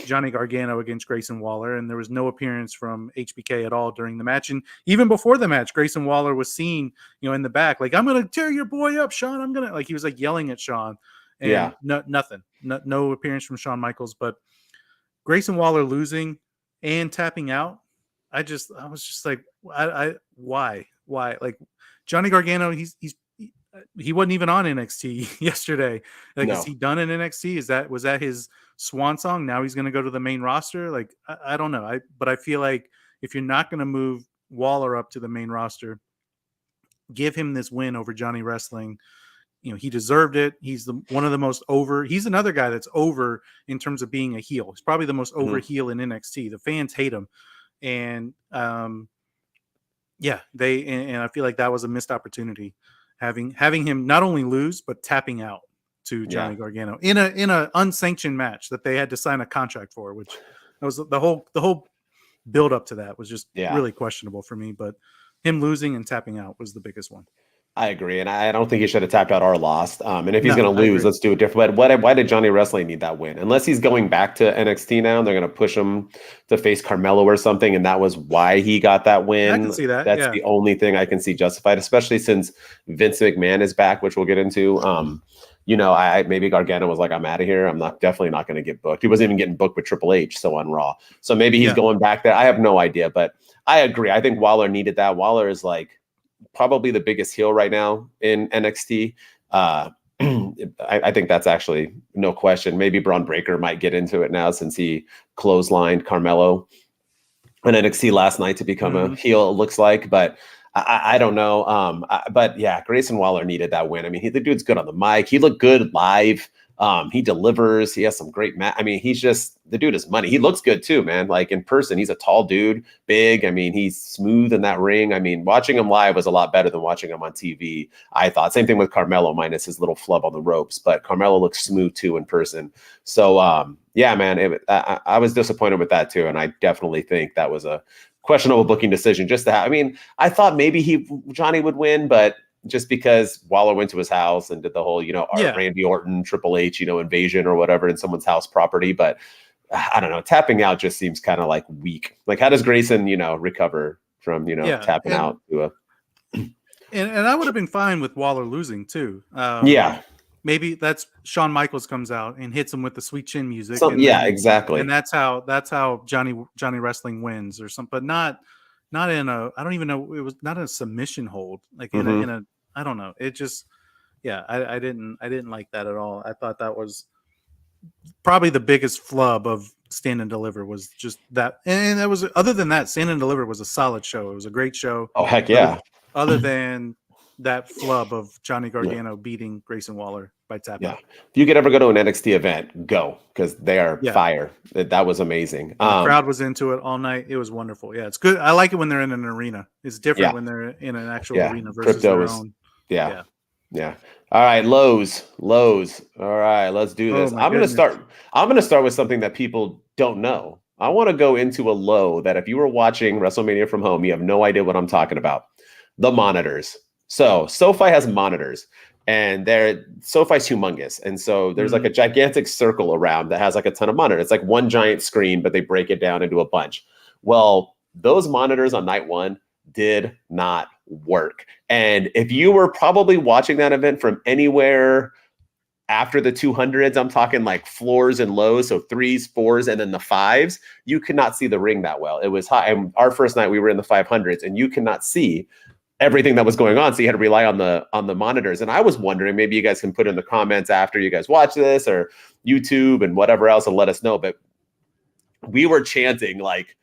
Johnny Gargano against Grayson Waller, and there was no appearance from HBK at all during the match. And even before the match, Grayson Waller was seen, in the back, like, I'm going to tear your boy up, Shawn. He was like yelling at Shawn, and nothing, no appearance from Shawn Michaels. But Grayson Waller losing and tapping out, I was just like, why? Like, Johnny Gargano, he wasn't even on NXT yesterday. Like, is he done in NXT? Was that his swan song? Now he's going to go to the main roster. Like, I don't know. But I feel like if you're not going to move Waller up to the main roster, give him this win over Johnny Wrestling. He deserved it. He's one of the most over. He's another guy that's over in terms of being a heel. He's probably the most over heel in NXT. The fans hate him. And and I feel like that was a missed opportunity. Having him not only lose but tapping out to Johnny Gargano in a unsanctioned match that they had to sign a contract for, which was the whole build up to that was just really questionable for me. But him losing and tapping out was the biggest one. I agree, and I don't think he should have tapped out or lost. And if he's No, going to I lose, agree. let's do it different. But why did Johnny Wrestling need that win? Unless he's going back to NXT now, and they're going to push him to face Carmelo or something, and that was why he got that I can win. see that. That's Yeah. the only thing I can see justified, especially since Vince McMahon is back, which we'll get into. I maybe Gargano was like, I'm out of here. I'm definitely not going to get booked. He wasn't even getting booked with Triple H, so on Raw. So maybe he's going back there. I have no idea, but I agree. I think Waller needed that. Waller is like probably the biggest heel right now in NXT. I think that's actually no question. Maybe Braun Breaker might get into it now since he clotheslined Carmelo on NXT last night to become a heel, it looks like. But I don't know. But yeah, Grayson Waller needed that win. I mean, the dude's good on the mic. He looked good live. He delivers. He has some great I mean, the dude is money. He looks good too, man. Like in person, he's a tall dude, big. I mean, he's smooth in that ring. I mean, watching him live was a lot better than watching him on TV, I thought. Same thing with Carmelo, minus his little flub on the ropes. But Carmelo looks smooth too in person. So, yeah, man, I was disappointed with that too. And I definitely think that was a questionable booking decision just to have. I mean, I thought maybe Johnny would win, but just because Waller went to his house and did the whole, Randy Orton, Triple H, invasion or whatever in someone's house property. But I don't know, tapping out just seems kind of like weak. Like, how does Grayson, recover from, tapping out to a. And I would have been fine with Waller losing too. Yeah. Maybe that's Shawn Michaels comes out and hits him with the sweet chin music. Exactly. And that's how Johnny Wrestling wins or something, but not in a, I don't even know, it was not a submission hold, like in a I don't know. It just, I didn't like that at all. I thought that was probably the biggest flub of Stand and Deliver was just that. And that was, other than that, Stand and Deliver was a solid show. It was a great show. Oh, heck yeah. Other than that flub of Johnny Gargano beating Grayson Waller by tap out. If you could ever go to an NXT event, go, because they are fire. That was amazing. The crowd was into it all night. It was wonderful. Yeah, it's good. I like it when they're in an arena. It's different when they're in an actual arena versus their own. Yeah. All right, lows. All right, let's do this. I'm gonna start with something that people don't know. I want to go into a low that if you were watching WrestleMania from home, you have no idea what I'm talking about. The monitors. So SoFi has monitors, and SoFi's humongous, and so there's like a gigantic circle around that has like a ton of monitors. It's like one giant screen, but they break it down into a bunch. Well, those monitors on night one did not work. And if you were probably watching that event from anywhere after the 200s, I'm talking like floors and lows, so 3s, 4s, and then the 5s, you could not see the ring that well. It was high. And our first night we were in the 500s, and you could not see everything that was going on, so you had to rely on the monitors. And I was wondering, maybe you guys can put in the comments after you guys watch this or YouTube and whatever else and let us know. But we were chanting like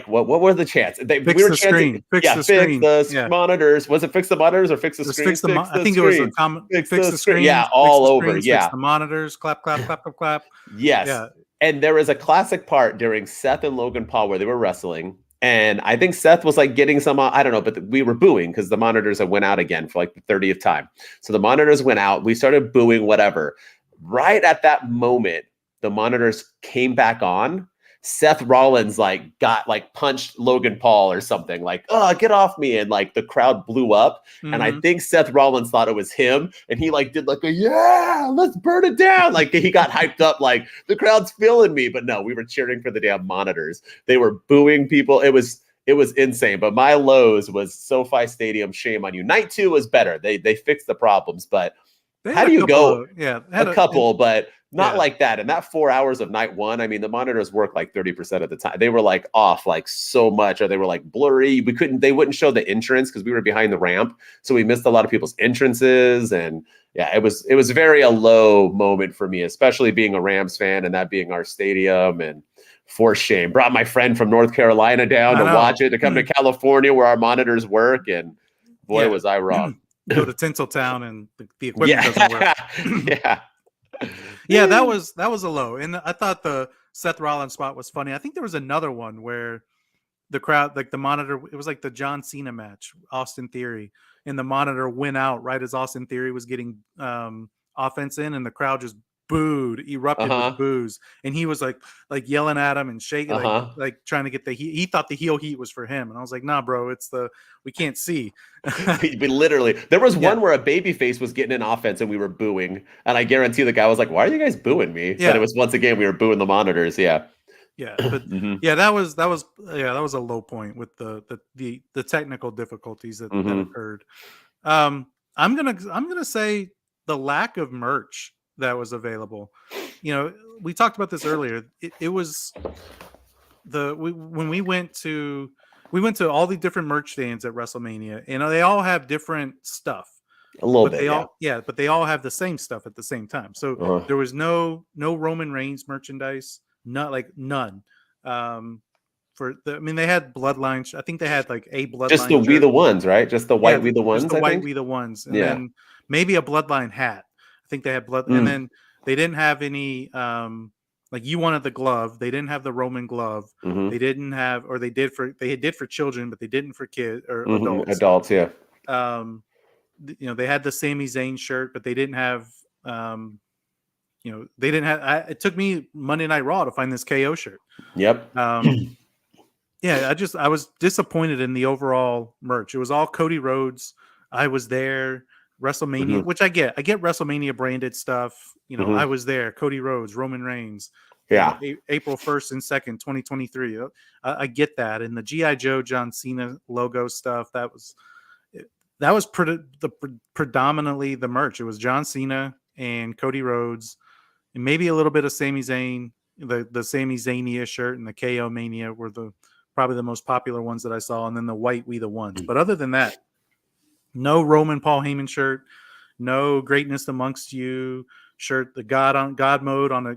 what were the chants? We were chanting, fix the monitors. Was it fix the monitors or fix the screen? I think it was a comment. Fix the screen. Yeah, all over. Fix the monitors. Clap, clap, clap, clap, clap. Yes. Yeah. And there was a classic part during Seth and Logan Paul where they were wrestling. And I think Seth was like getting some, I don't know, but we were booing because the monitors had went out again for like the 30th time. So the monitors went out. We started booing, whatever. Right at that moment, the monitors came back on. Seth Rollins got punched Logan Paul or something, like, oh, get off me. And like the crowd blew up. And I think Seth Rollins thought it was him. And he did let's burn it down. Like he got hyped up, like the crowd's feeling me. But no, we were cheering for the damn monitors. They were booing people. It was insane. But my lows was SoFi Stadium. Shame on you. Night 2 was better. They fixed the problems, but how do you go? A couple, but not like that. And that 4 hours of night 1, I mean, the monitors work like 30% of the time. They were off so much, or they were blurry. They wouldn't show the entrance because we were behind the ramp. So we missed a lot of people's entrances. And yeah, it was very a low moment for me, especially being a Rams fan and that being our stadium. And for shame, brought my friend from North Carolina down to watch it, to come to California where our monitors work. And boy, was I wrong. Go to Tinseltown and the equipment doesn't work. Yeah, that was a low. And I thought the Seth Rollins spot was funny. I think there was another one where the crowd, the monitor, it was like the John Cena match, Austin Theory, and the monitor went out right as Austin Theory was getting offense in, and the crowd just erupted with boos, and he was like yelling at him and shaking, like trying to get the heat. He thought the heel heat was for him, and I was like, nah, bro, it's we can't see. But literally, there was one where a babyface was getting an offense and we were booing, and I guarantee the guy was like, "Why are you guys booing me?" But it was once again we were booing the monitors. Yeah, but that was a low point with the technical difficulties that occurred. I'm gonna say the lack of merch that was available. We talked about this earlier. It was when we went to all the different merch stands at WrestleMania, and they all have different stuff. A little bit, but they all have the same stuff at the same time. So there was no Roman Reigns merchandise, none. They had bloodlines. I think they had like a bloodline. Just the We the Ones, right? Just the white We the Ones. Just the white We the Ones, and then maybe a bloodline hat. I think they had blood, and then they didn't have any. Like you wanted the glove, they didn't have the Roman glove. They didn't have, or they did for children, but they didn't for kids or adults. Adults, yeah. They had the Sami Zayn shirt, but they didn't have. They didn't have. It took me Monday Night Raw to find this KO shirt. Yep. I was disappointed in the overall merch. It was all Cody Rhodes. I was there. WrestleMania, which I get WrestleMania branded stuff. I was there. Cody Rhodes, Roman Reigns. Yeah. April 1st and 2nd, 2023. I get that. And the G.I. Joe John Cena logo stuff, that was predominantly the merch. It was John Cena and Cody Rhodes, and maybe a little bit of Sami Zayn. The Sami Zania shirt and the KO Mania were probably the most popular ones that I saw, and then the white We the Ones. But other than that, no Roman Paul Heyman shirt, no Greatness Amongst You shirt, the God mode on a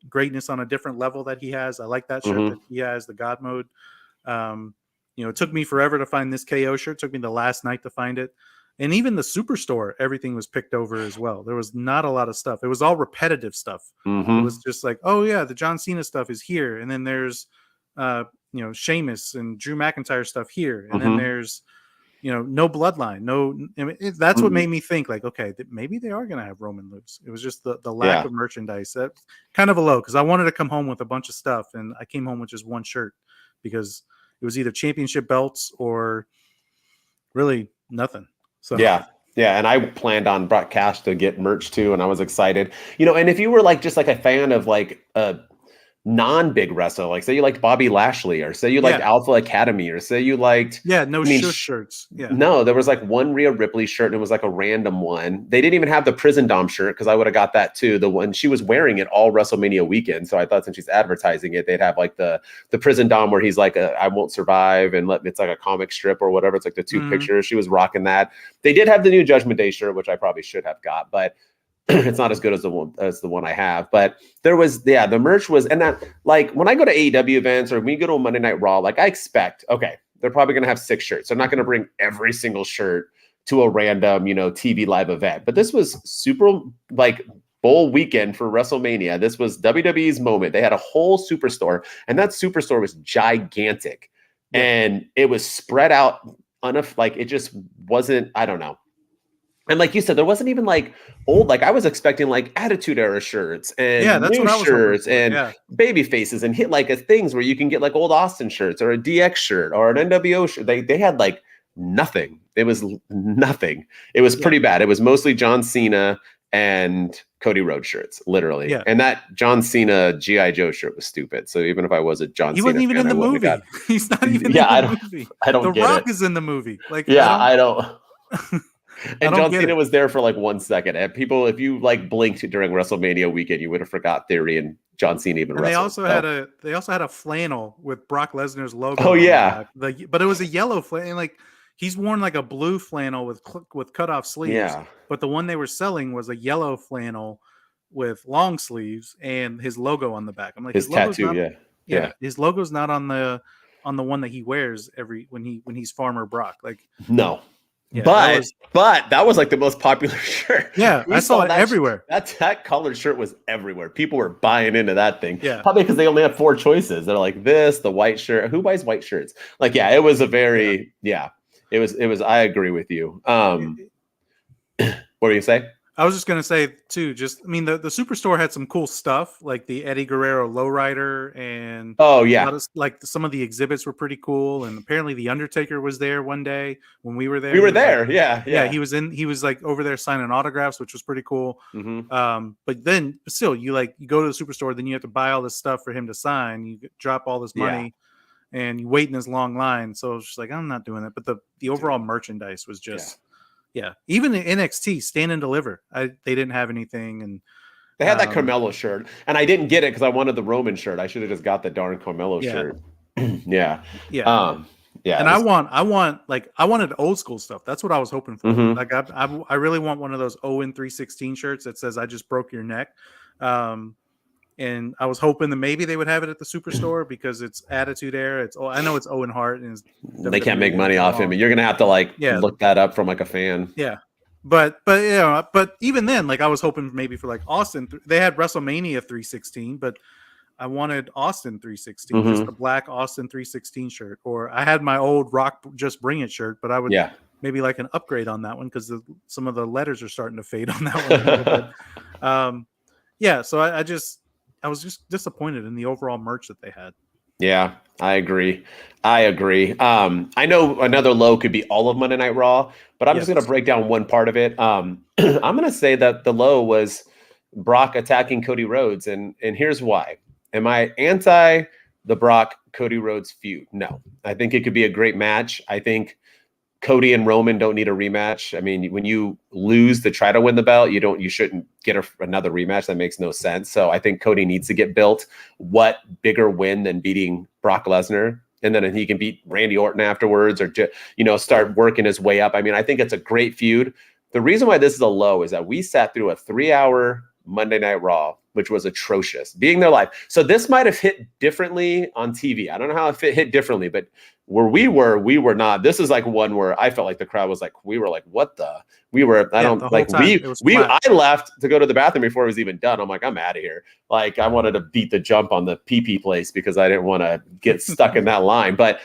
greatness on a different level that he has. I like that shirt that he has, the God mode. It took me forever to find this KO shirt. It took me the last night to find it. And even the Superstore, everything was picked over as well. There was not a lot of stuff. It was all repetitive stuff. It was just like, oh yeah, the John Cena stuff is here, and then there's Sheamus and Drew McIntyre stuff here, and then there's no bloodline. That's what made me think like, okay, maybe they are going to have Roman lose. It was just the lack of merchandise. That's kind of a low, because I wanted to come home with a bunch of stuff, and I came home with just one shirt because it was either championship belts or really nothing. So yeah, and I planned on brought cash to get merch too, and I was excited. And if you were like just like a fan of like a non-big wrestler, like say you liked Bobby Lashley, or say you liked Alpha Academy, or say you liked shirts. No, there was like one Rhea Ripley shirt, and it was like a random one. They didn't even have the Prison Dom shirt, because I would have got that too. The one she was wearing it all WrestleMania weekend, so I thought since she's advertising it, they'd have like the Prison Dom where he's like I won't survive, and it's like a comic strip or whatever. It's like the two pictures. She was rocking that. They did have the new Judgment Day shirt, which I probably should have got, but it's not as good as the one I have. But there was the merch was, and that like when I go to AEW events or when we go to a Monday Night Raw, like I expect, okay, they're probably going to have 6 shirts. They're not going to bring every single shirt to a random TV live event. But this was super like bowl weekend for WrestleMania. This was WWE's moment. They had a whole superstore, and that superstore was gigantic, and it was spread out enough. Like it just wasn't. I don't know. And like you said, there wasn't even like old, like I was expecting like Attitude Era shirts and new shirts and baby faces and hit like things where you can get like old Austin shirts or a DX shirt or an NWO shirt. They had like nothing. It was nothing. It was pretty bad. It was mostly John Cena and Cody Rhodes shirts, literally. Yeah. And that John Cena G.I. Joe shirt was stupid. So even if I was a John Cena, he wasn't even in the movie. He's not even in the movie. I don't get it. The Rock is in the movie. Like, I don't. And John Cena was there for like 1 second. And people, if you like blinked during WrestleMania weekend, you would have forgot Theory and John Cena even wrestled. They also had a flannel with Brock Lesnar's logo. Oh yeah, but it was a yellow flannel. Like he's worn like a blue flannel with cut off sleeves. Yeah. But the one they were selling was a yellow flannel with long sleeves and his logo on the back. I'm like, his tattoo. Yeah. His logo's not on the one that he wears when he's Farmer Brock. Like no. Yeah, but that was like the most popular shirt. Yeah, I saw it everywhere. That colored shirt was everywhere. People were buying into that thing. Yeah, probably because they only had 4 choices. They're like this, the white shirt. Who buys white shirts? Like, yeah, it was a very It was. I agree with you. What were you say? I was just gonna say too. Just, I mean, the Superstore had some cool stuff, like the Eddie Guerrero lowrider, and Oh a yeah, lot of, like, some of the exhibits were pretty cool. And apparently, the Undertaker was there one day when we were there. we He were was like, there. Yeah, yeah, yeah. he was like over there signing autographs, which was pretty cool. Hmm. But then still, you go to the Superstore, then you have to buy all this stuff for him to sign. You drop all this Yeah, money, and you wait in this long line. So it's just like, I'm not doing it. But the overall dude. merchandise was Yeah. just, yeah. Even the NXT Stand and Deliver, they didn't have anything. And They had that Carmelo shirt, and I didn't get it because I wanted the Roman shirt. I should have just got the darn Carmelo yeah, shirt. Yeah. yeah. Um, yeah, And it was, I wanted old school stuff. That's what I was hoping for. mhm. Like I really want one of those Owen 316 shirts that says "I just broke your neck." Um, and I was hoping that maybe they would have it at the Superstore because it's Attitude Era. I know it's Owen Hart and it's They can't make WWE, money nothing off him. wrong. You're gonna have to like Yeah, look that up from like a fan. yeah. But you know, but even then, like, I was hoping maybe for like Austin. They had WrestleMania 316, but I wanted Austin 316, just the Hmm. black Austin 316 shirt. Or I had my old Rock Just Bring It shirt, but I would Yeah. maybe like an upgrade on that one because some of the letters are starting to fade on that one a little bit. Yeah, so I was just disappointed in the overall merch that they had. Yeah, I agree. I agree. I know another low could be all of Monday Night Raw, but I'm just Yes. going to break down one part of it. I'm going to say that the low was Brock attacking Cody Rhodes, and here's why. Am I anti the Brock Cody Rhodes feud? No, I think it could be a great match. I think Cody and Roman don't need a rematch. I mean, when you lose to try to win the belt, you shouldn't get another rematch. That makes no sense. So I think Cody needs to get built. What bigger win than beating Brock Lesnar? And then he can beat Randy Orton afterwards, or start working his way up. I mean, I think it's a great feud. The reason why this is a low is that we sat through a 3-hour Monday Night Raw, which was atrocious, being there live. So this might have hit differently on TV. I don't know how it hit differently, but where we were not. This is like one where I felt like the crowd was like, we were like, what the? We were, I don't the whole like, time, it was flat. I left to go to the bathroom before it was even done. I'm like, I'm out of here. Like, I wanted to beat the jump on the pee place because I didn't want to get stuck in that line. But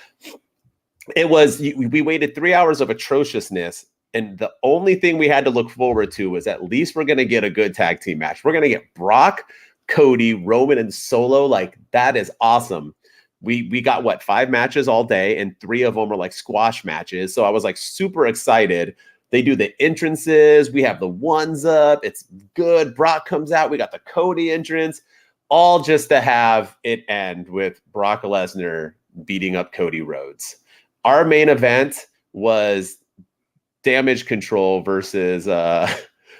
we waited 3 hours of atrociousness. And the only thing we had to look forward to was at least we're going to get a good tag team match. We're going to get Brock, Cody, Roman, and Solo. Like, that is awesome. We got 5 matches all day, and 3 of them were like squash matches. So I was like super excited. They do the entrances. We have the ones up. It's good. Brock comes out. We got the Cody entrance, all just to have it end with Brock Lesnar beating up Cody Rhodes. Our main event was Damage Control versus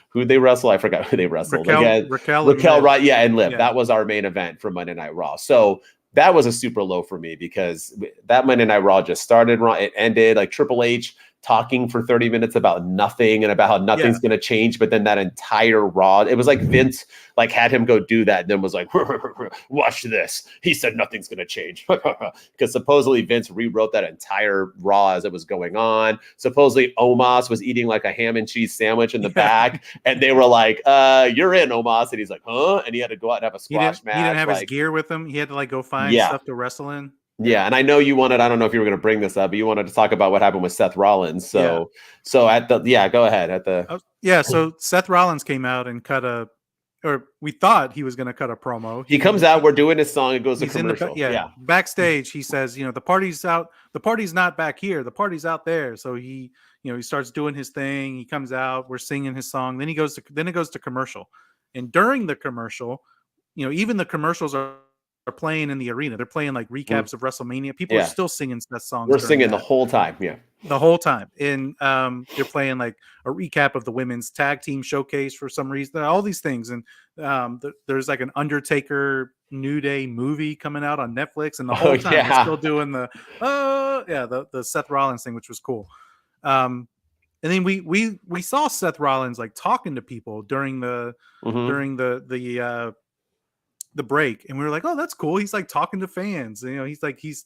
who they wrestle. I forgot who they wrestled. Raquel, right? Yeah, and Liv. Yeah. That was our main event for Monday Night Raw. So that was a super low for me because that Monday Night Raw just started wrong. It ended like Triple H talking for 30 minutes about nothing and about how nothing's going to change. But then that entire Raw, it was like Vince like had him go do that and then was like, watch this. He said nothing's going to change because supposedly Vince rewrote that entire Raw as it was going on. Supposedly Omos was eating like a ham and cheese sandwich in the back and they were like, you're in, Omos. And he's like, huh? And he had to go out and have a squash match. He didn't have his gear with him. He had to like go find stuff to wrestle in. Yeah, and I know you wanted, I don't know if you were going to bring this up, but you wanted to talk about what happened with Seth Rollins. So go ahead. So Seth Rollins came out and we thought he was going to cut a promo. He comes out, we're doing his song, it goes to commercial. Backstage, he says, the party's out, the party's not back here, the party's out there. So he starts doing his thing. He comes out, we're singing his song. Then it goes to commercial. And during the commercial, even the commercials are playing in the arena. They're playing like recaps of WrestleMania. People are still singing that song. We're singing the whole time. Yeah. The whole time. And they're playing like a recap of the women's tag team showcase for some reason. All these things. And there's like an Undertaker New Day movie coming out on Netflix. And the whole time they're still doing the Seth Rollins thing, which was cool. And then we saw Seth Rollins like talking to people during the break, and we were like, oh, that's cool. He's like talking to fans. He's like he's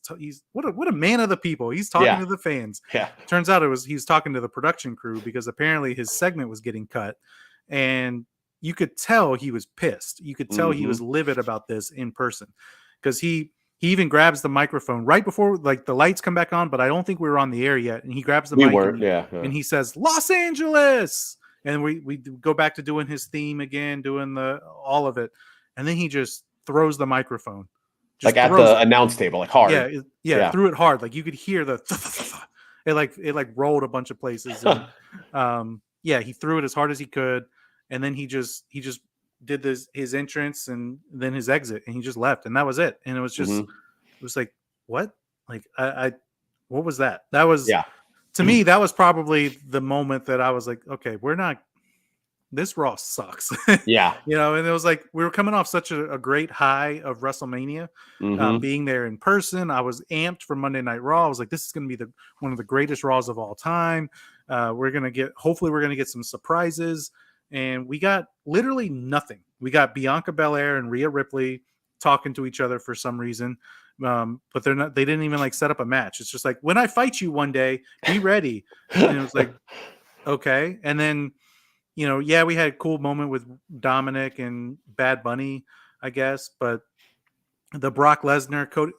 what a man of the people. He's talking to the fans. Yeah. Turns out he was talking to the production crew because apparently his segment was getting cut, and you could tell he was pissed. You could tell he was livid about this in person because he even grabs the microphone right before like the lights come back on, but I don't think we were on the air yet. And he grabs the mic and he says, Los Angeles. and we go back to doing his theme again, doing all of it, and then he just throws the microphone, just like at the announce table, like hard. Yeah, threw it hard, like you could hear the it like rolled a bunch of places, and he threw it as hard as he could, and then he just did his entrance and then his exit, and he just left, and that was it. And it was just it was like, what? Like I what was that? That was to me, that was probably the moment that I was like, okay, this Raw sucks. Yeah. And it was like we were coming off such a great high of WrestleMania, being there in person. I was amped for Monday Night Raw. I was like, this is going to be one of the greatest Raws of all time. Hopefully we're going to get some surprises. And we got literally nothing. We got Bianca Belair and Rhea Ripley talking to each other for some reason. But they didn't even like set up a match. It's just like, when I fight you one day, be ready. And it was like, okay. And then, we had a cool moment with Dominic and Bad Bunny, I guess, but the Brock Lesnar, Cody,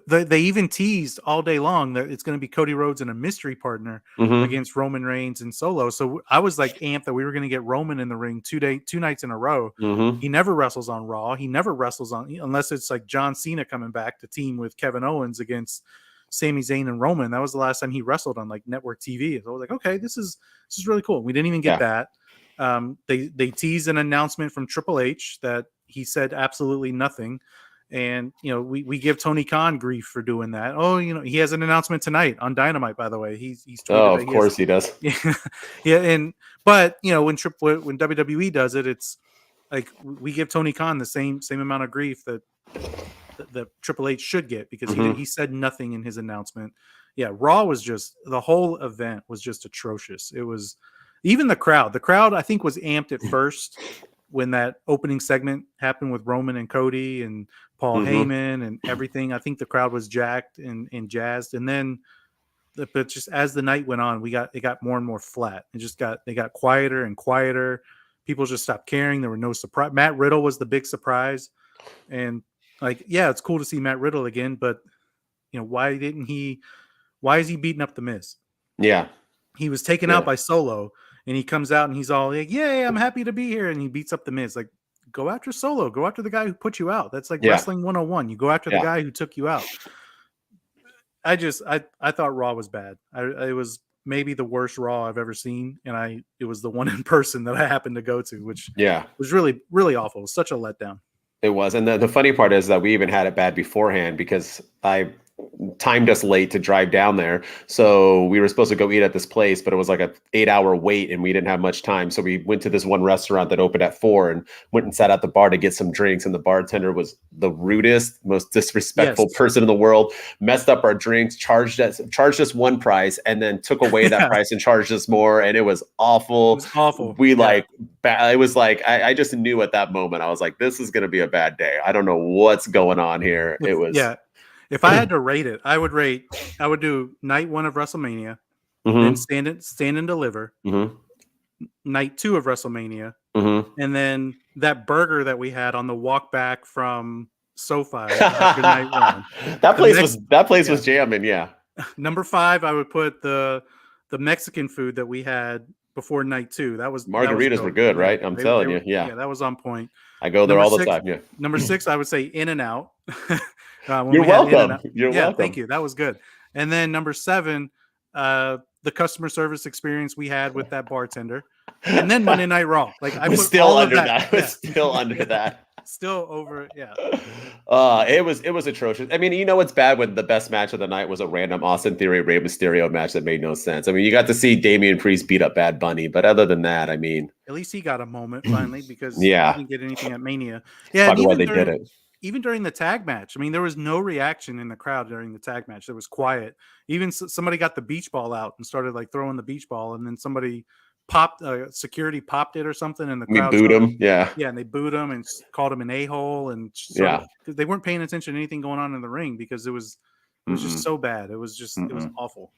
they even teased all day long that it's going to be Cody Rhodes and a mystery partner against Roman Reigns and Solo. So I was like amped that we were going to get Roman in the ring 2 nights in a row. He never wrestles on Raw. He never wrestles unless it's like John Cena coming back to team with Kevin Owens against Sami Zayn and Roman. That was the last time he wrestled on like network TV. So I was like, okay, this is really cool. We didn't even get that. They teased an announcement from Triple H that he said absolutely nothing. And, we give Tony Khan grief for doing that. Oh, he has an announcement tonight on Dynamite, by the way. He's tweeted of course he does. But when WWE does it, it's like we give Tony Khan the same amount of grief that Triple H should get, because he said nothing in his announcement. Yeah, Raw was the whole event was just atrocious. It was even the crowd. The crowd, I think, was amped at first when that opening segment happened with Roman and Cody and Paul Heyman and everything. I think the crowd was jacked and jazzed. And then, but just as the night went on, it got more and more flat. They got quieter and quieter. People just stopped caring. There were no surprise. Matt Riddle was the big surprise. And it's cool to see Matt Riddle again, but why is he beating up the Miz? Yeah. He was taken out by Solo. And he comes out and he's all like, "Yay, I'm happy to be here." And he beats up the Miz. Like, go after Solo. Go after the guy who put you out. That's like Wrestling 101. You go after the guy who took you out. I thought Raw was bad. It was maybe the worst Raw I've ever seen. And it was the one in person that I happened to go to, which was really, really awful. It was such a letdown. It was. And the funny part is that we even had it bad beforehand, because I timed us late to drive down there. So we were supposed to go eat at this place, but it was like a 8-hour wait and we didn't have much time. So we went to this one restaurant that opened at 4 and went and sat at the bar to get some drinks. And the bartender was the rudest, most disrespectful person in the world, messed up our drinks, charged us one price and then took away that price and charged us more. And it was awful. It was awful. It was like, I just knew at that moment, I was like, this is going to be a bad day. I don't know what's going on here. It was. Yeah. If I had to rate it, I would do night 1 of WrestleMania, then Stand and Deliver, night 2 of WrestleMania, and then that burger that we had on the walk back from SoFi after night 1. That place was jamming, yeah. Number 5, I would put the Mexican food that we had before night 2. Margaritas were good, right? I'm telling you, yeah. Yeah, that was on point. I go there all the time, yeah. Number 6, I would say In-N-Out. You're welcome. You're welcome. Thank you. That was good. And then number 7, the customer service experience we had with that bartender. And then Monday Night Raw. Like I was still under that. I was still under that. Still over it. Yeah. It was atrocious. I mean, what's bad when the best match of the night was a random Austin Theory Rey Mysterio match that made no sense. I mean, you got to see Damian Priest beat up Bad Bunny, but other than that, I mean, at least he got a moment finally, because he didn't get anything at Mania. Yeah, probably why they did it. Even during the tag match, I mean, there was no reaction in the crowd during the tag match. It was quiet. Even somebody got the beach ball out and started like throwing the beach ball, and then somebody security popped it or something, and the crowd booed him. Yeah, and they booed him and called him an a-hole, and because they weren't paying attention to anything going on in the ring, because it was just so bad. It was just it was awful.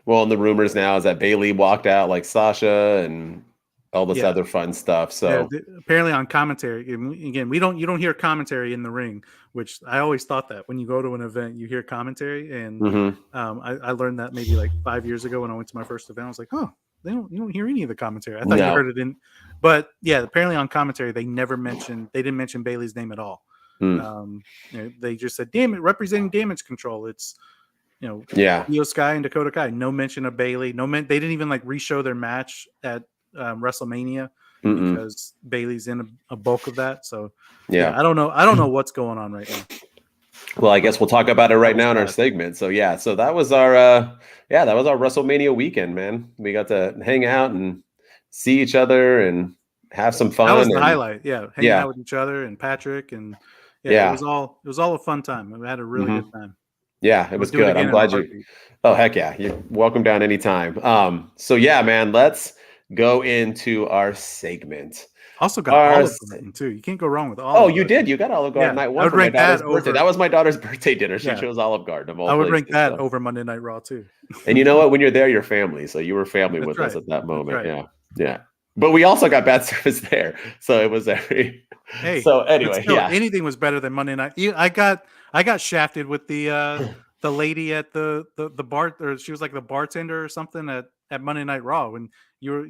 Well, and the rumors now is that Bayley walked out like Sasha and all this other fun stuff. So apparently on commentary, again, you don't hear commentary in the ring, which I always thought that when you go to an event, you hear commentary. And I learned that maybe like 5 years ago when I went to my first event. I was like, oh, you don't hear any of the commentary. I thought you No. heard it in, but yeah, apparently on commentary they didn't mention Bailey's name at all. They just said, "Damn it, representing Damage Control." It's Yeah. Io Sky and Dakota Kai. No mention of Bailey. They didn't even like re-show their match at WrestleMania because Bailey's in a bulk of that. So yeah, I don't know what's going on right now. Well, I guess we'll talk about it right now in our segment. So yeah, so that was our WrestleMania weekend, man. We got to hang out and see each other and have some fun. That was the highlight. Yeah, hanging out with each other and Patrick, and it was all a fun time. We had a really good time. Yeah, it was good. I'm glad you. Oh heck yeah, you're welcome down anytime. So yeah, man, let's go into our segment. Also got Olive Garden too. You can't go wrong with Olive Garden. You did. You got Olive Garden night one for my daughter's birthday. That was my daughter's birthday dinner. She chose Olive Garden. I would rank that over Monday Night Raw too. And you know what? When you're there, you're family. So you were family with us at that moment. Right. Yeah. But we also got bad service there, so it was very. Hey. So anyway, anything was better than Monday Night. I got shafted with the lady at the bar, or she was like the bartender or something at Monday Night Raw when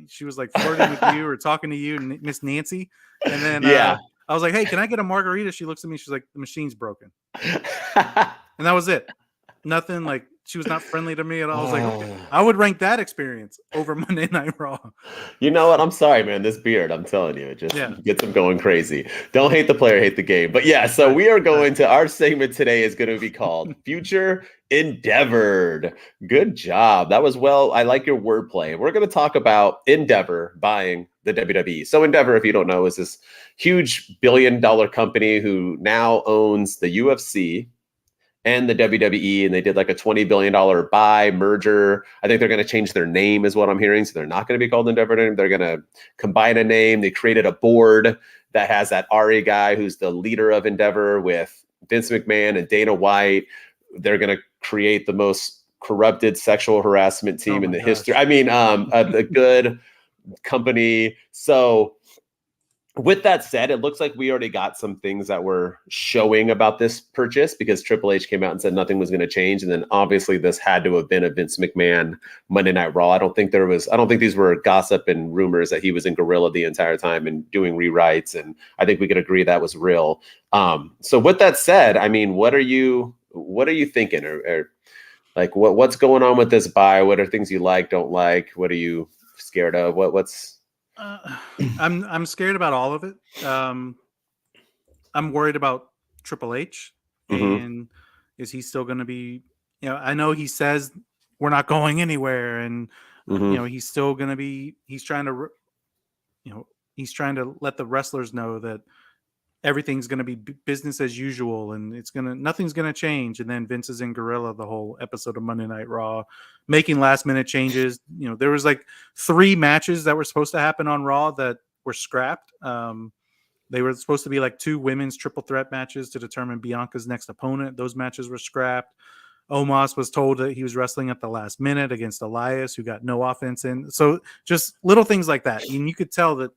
she was like flirting with you or talking to you, Miss Nancy, and then I was like, "Hey, can I get a margarita?" She looks at me, she's like, "The machine's broken," and that was it. Nothing like. She was not friendly to me at all. I was like, okay. I would rank that experience over Monday Night Raw. You know what? I'm sorry, man. This beard, I'm telling you, it just gets them going crazy. Don't hate the player, hate the game. But yeah, so we are going to, our segment today is going to be called Future Endeavored. Good job. That was I like your wordplay. We're going to talk about Endeavor buying the WWE. So Endeavor, if you don't know, is this huge billion-dollar company who now owns the UFC and the WWE, and they did like a $20 billion buy merger. I think they're going to change their name is what I'm hearing. So they're not going to be called Endeavor. They're going to combine a name. They created a board that has that Ari guy who's the leader of Endeavor with Vince McMahon and Dana White. They're going to create the most corrupted sexual harassment team in the history. I mean, a good company. So with that said, it looks like we already got some things that were showing about this purchase because Triple H came out and said nothing was going to change. And then obviously this had to have been a Vince McMahon Monday Night Raw. I don't think these were gossip and rumors that he was in Gorilla the entire time and doing rewrites. And I think we could agree that was real. So with that said, I mean, what are you thinking or like what's going on with this buy? What are things you like, don't like? What are you scared of? What's I'm scared about all of it. I'm worried about Triple H, and is he still going to be? I know he says we're not going anywhere, and he's still going to be. He's trying to, he's trying to let the wrestlers know that everything's going to be business as usual, and nothing's going to change. And then Vince is in Gorilla the whole episode of Monday Night Raw, making last minute changes. There was like 3 matches that were supposed to happen on Raw that were scrapped. They were supposed to be like 2 women's triple threat matches to determine Bianca's next opponent. Those matches were scrapped. Omos was told that he was wrestling at the last minute against Elias, who got no offense in. So just little things like that. And you could tell that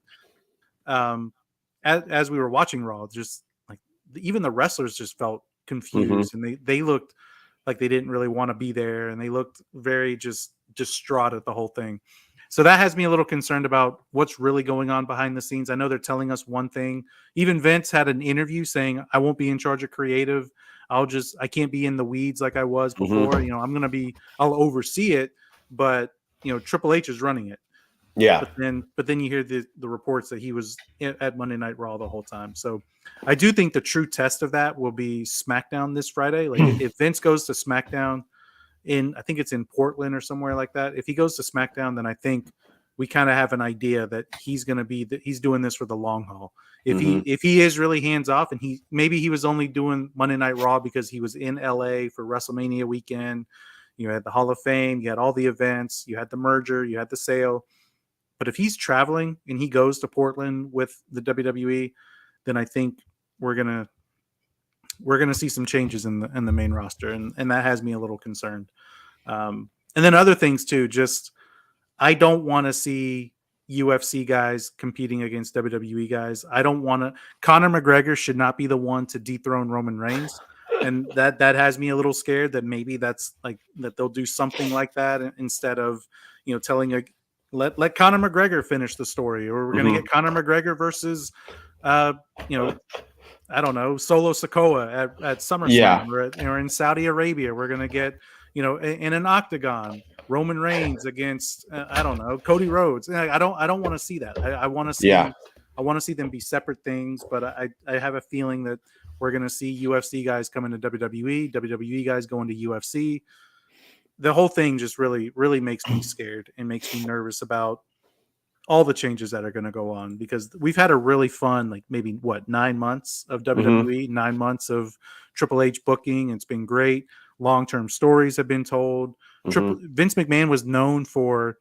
as we were watching Raw, just like even the wrestlers just felt confused, and they looked like they didn't really want to be there, and they looked very just distraught at the whole thing. So that has me a little concerned about what's really going on behind the scenes. I know they're telling us one thing. Even Vince had an interview saying, "I won't be in charge of creative. I can't be in the weeds like I was before. I'll oversee it, but Triple H is running it." Yeah. But then you hear the reports that he was at Monday Night Raw the whole time. So I do think the true test of that will be SmackDown this Friday. Like if Vince goes to SmackDown I think it's in Portland or somewhere like that. If he goes to SmackDown, then I think we kind of have an idea that he's going to he's doing this for the long haul. If he is really hands off, and maybe he was only doing Monday Night Raw because he was in LA for WrestleMania weekend. You had the Hall of Fame, you had all the events, you had the merger, you had the sale. But if he's traveling and he goes to Portland with the WWE, then I think we're gonna see some changes in the main roster, and that has me a little concerned. And then other things too. Just I don't want to see UFC guys competing against WWE guys. I don't want to. Conor McGregor should not be the one to dethrone Roman Reigns, and that has me a little scared that maybe that's like that they'll do something like that instead of telling let Conor McGregor finish the story, or we're going to get Conor McGregor versus, you know, I don't know, Solo Sikoa at SummerSlam, or in Saudi Arabia. We're going to get, you know, in an octagon, Roman Reigns against, I don't know, Cody Rhodes. I don't want to see that. I want to see, I want to see them be separate things, but I have a feeling that we're going to see UFC guys come into WWE guys go into UFC. The whole thing just really, really makes me scared and makes me nervous about all the changes that are going to go on, because we've had a really fun, like maybe 9 months of WWE, 9 months of Triple H booking. It's been great. Long-term stories have been told. Vince McMahon was known for,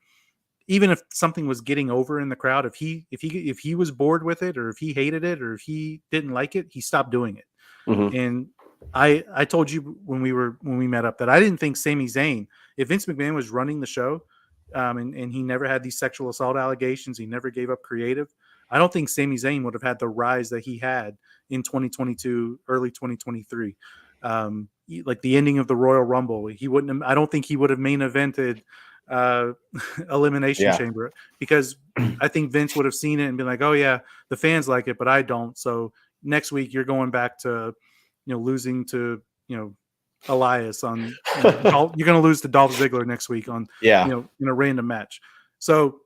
even if something was getting over in the crowd, if he was bored with it, or if he hated it, or if he didn't like it, he stopped doing it. And I told you when we met up that I didn't think Sami Zayn, if Vince McMahon was running the show, and he never had these sexual assault allegations, he never gave up creative, I don't think Sami Zayn would have had the rise that he had in 2022, early 2023. Like the ending of the Royal Rumble, he wouldn't have, I don't think he would have main evented Elimination Chamber, because I think Vince would have seen it and been like, oh yeah, the fans like it, but I don't. So next week you're going back to, you know, losing to, you know, Elias on, you know, you're going to lose to Dolph Ziggler next week on, you know, in a random match. So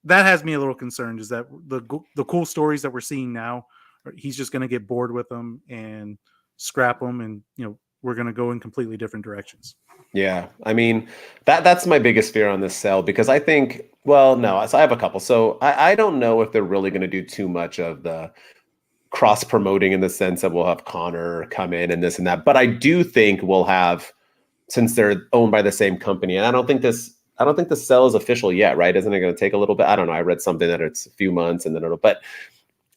that has me a little concerned, is that the cool stories that we're seeing now, he's just going to get bored with them and scrap them, and, you know, we're going to go in completely different directions. Yeah, I mean, that's my biggest fear on this sell, because I think, well, no, so I have a couple. So I don't know if they're really going to do too much of the cross promoting, in the sense that we'll have Connor come in and this and that. But I do think we'll have, since they're owned by the same company, and I don't think the sell is official yet, right? Isn't it going to take a little bit? I don't know. I read something that it's a few months and then but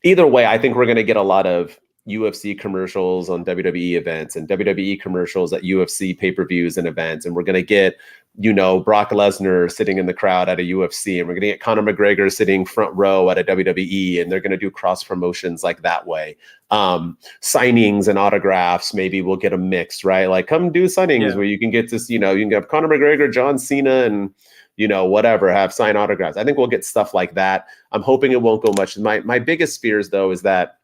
either way, I think we're going to get a lot of UFC commercials on WWE events and WWE commercials at UFC pay-per-views and events. And we're going to get, you know, Brock Lesnar sitting in the crowd at a UFC, and we're going to get Conor McGregor sitting front row at a WWE, and they're going to do cross promotions like that way. Signings and autographs, maybe we'll get them mixed, right? Like, come do signings where you can get this, you know, you can have Conor McGregor, John Cena, and, you know, whatever, have signed autographs. I think we'll get stuff like that. I'm hoping it won't go much. My biggest fears, though, is that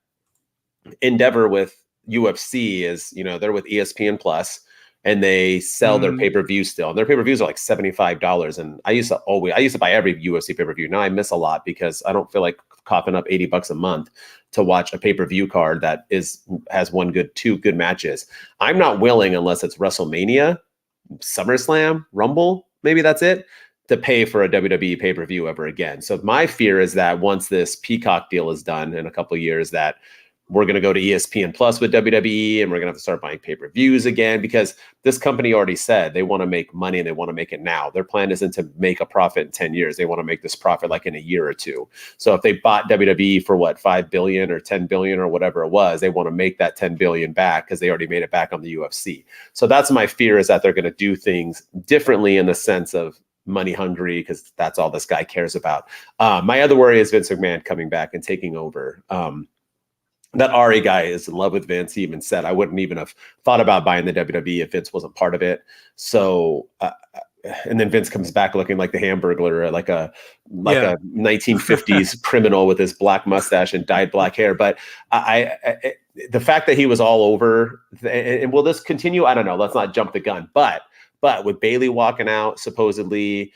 endeavor with UFC is, you know, they're with ESPN Plus, and they sell their pay-per-view still. And their pay-per-views are like $75. And I used to buy every UFC pay-per-view. Now I miss a lot, because I don't feel like coughing up $80 a month to watch a pay-per-view card that has two good matches. I'm not willing, unless it's WrestleMania, SummerSlam, Rumble, maybe that's it, to pay for a WWE pay-per-view ever again. So my fear is that once this Peacock deal is done in a couple of years, that we're going to go to ESPN Plus with WWE, and we're going to have to start buying pay-per-views again, because this company already said they want to make money, and they want to make it now. Their plan isn't to make a profit in 10 years. They want to make this profit like in a year or two. So if they bought WWE for what, $5 billion or $10 billion or whatever it was, they want to make that $10 billion back, because they already made it back on the UFC. So that's my fear, is that they're going to do things differently in the sense of money hungry, because that's all this guy cares about. My other worry is Vince McMahon coming back and taking over. That Ari guy is in love with Vince. He even said, I wouldn't even have thought about buying the WWE if Vince wasn't part of it. So, and then Vince comes back looking like the Hamburglar, like a 1950s criminal with his black mustache and dyed black hair. But the fact that he was all over, and will this continue? I don't know. Let's not jump the gun. But with Bayley walking out, supposedly,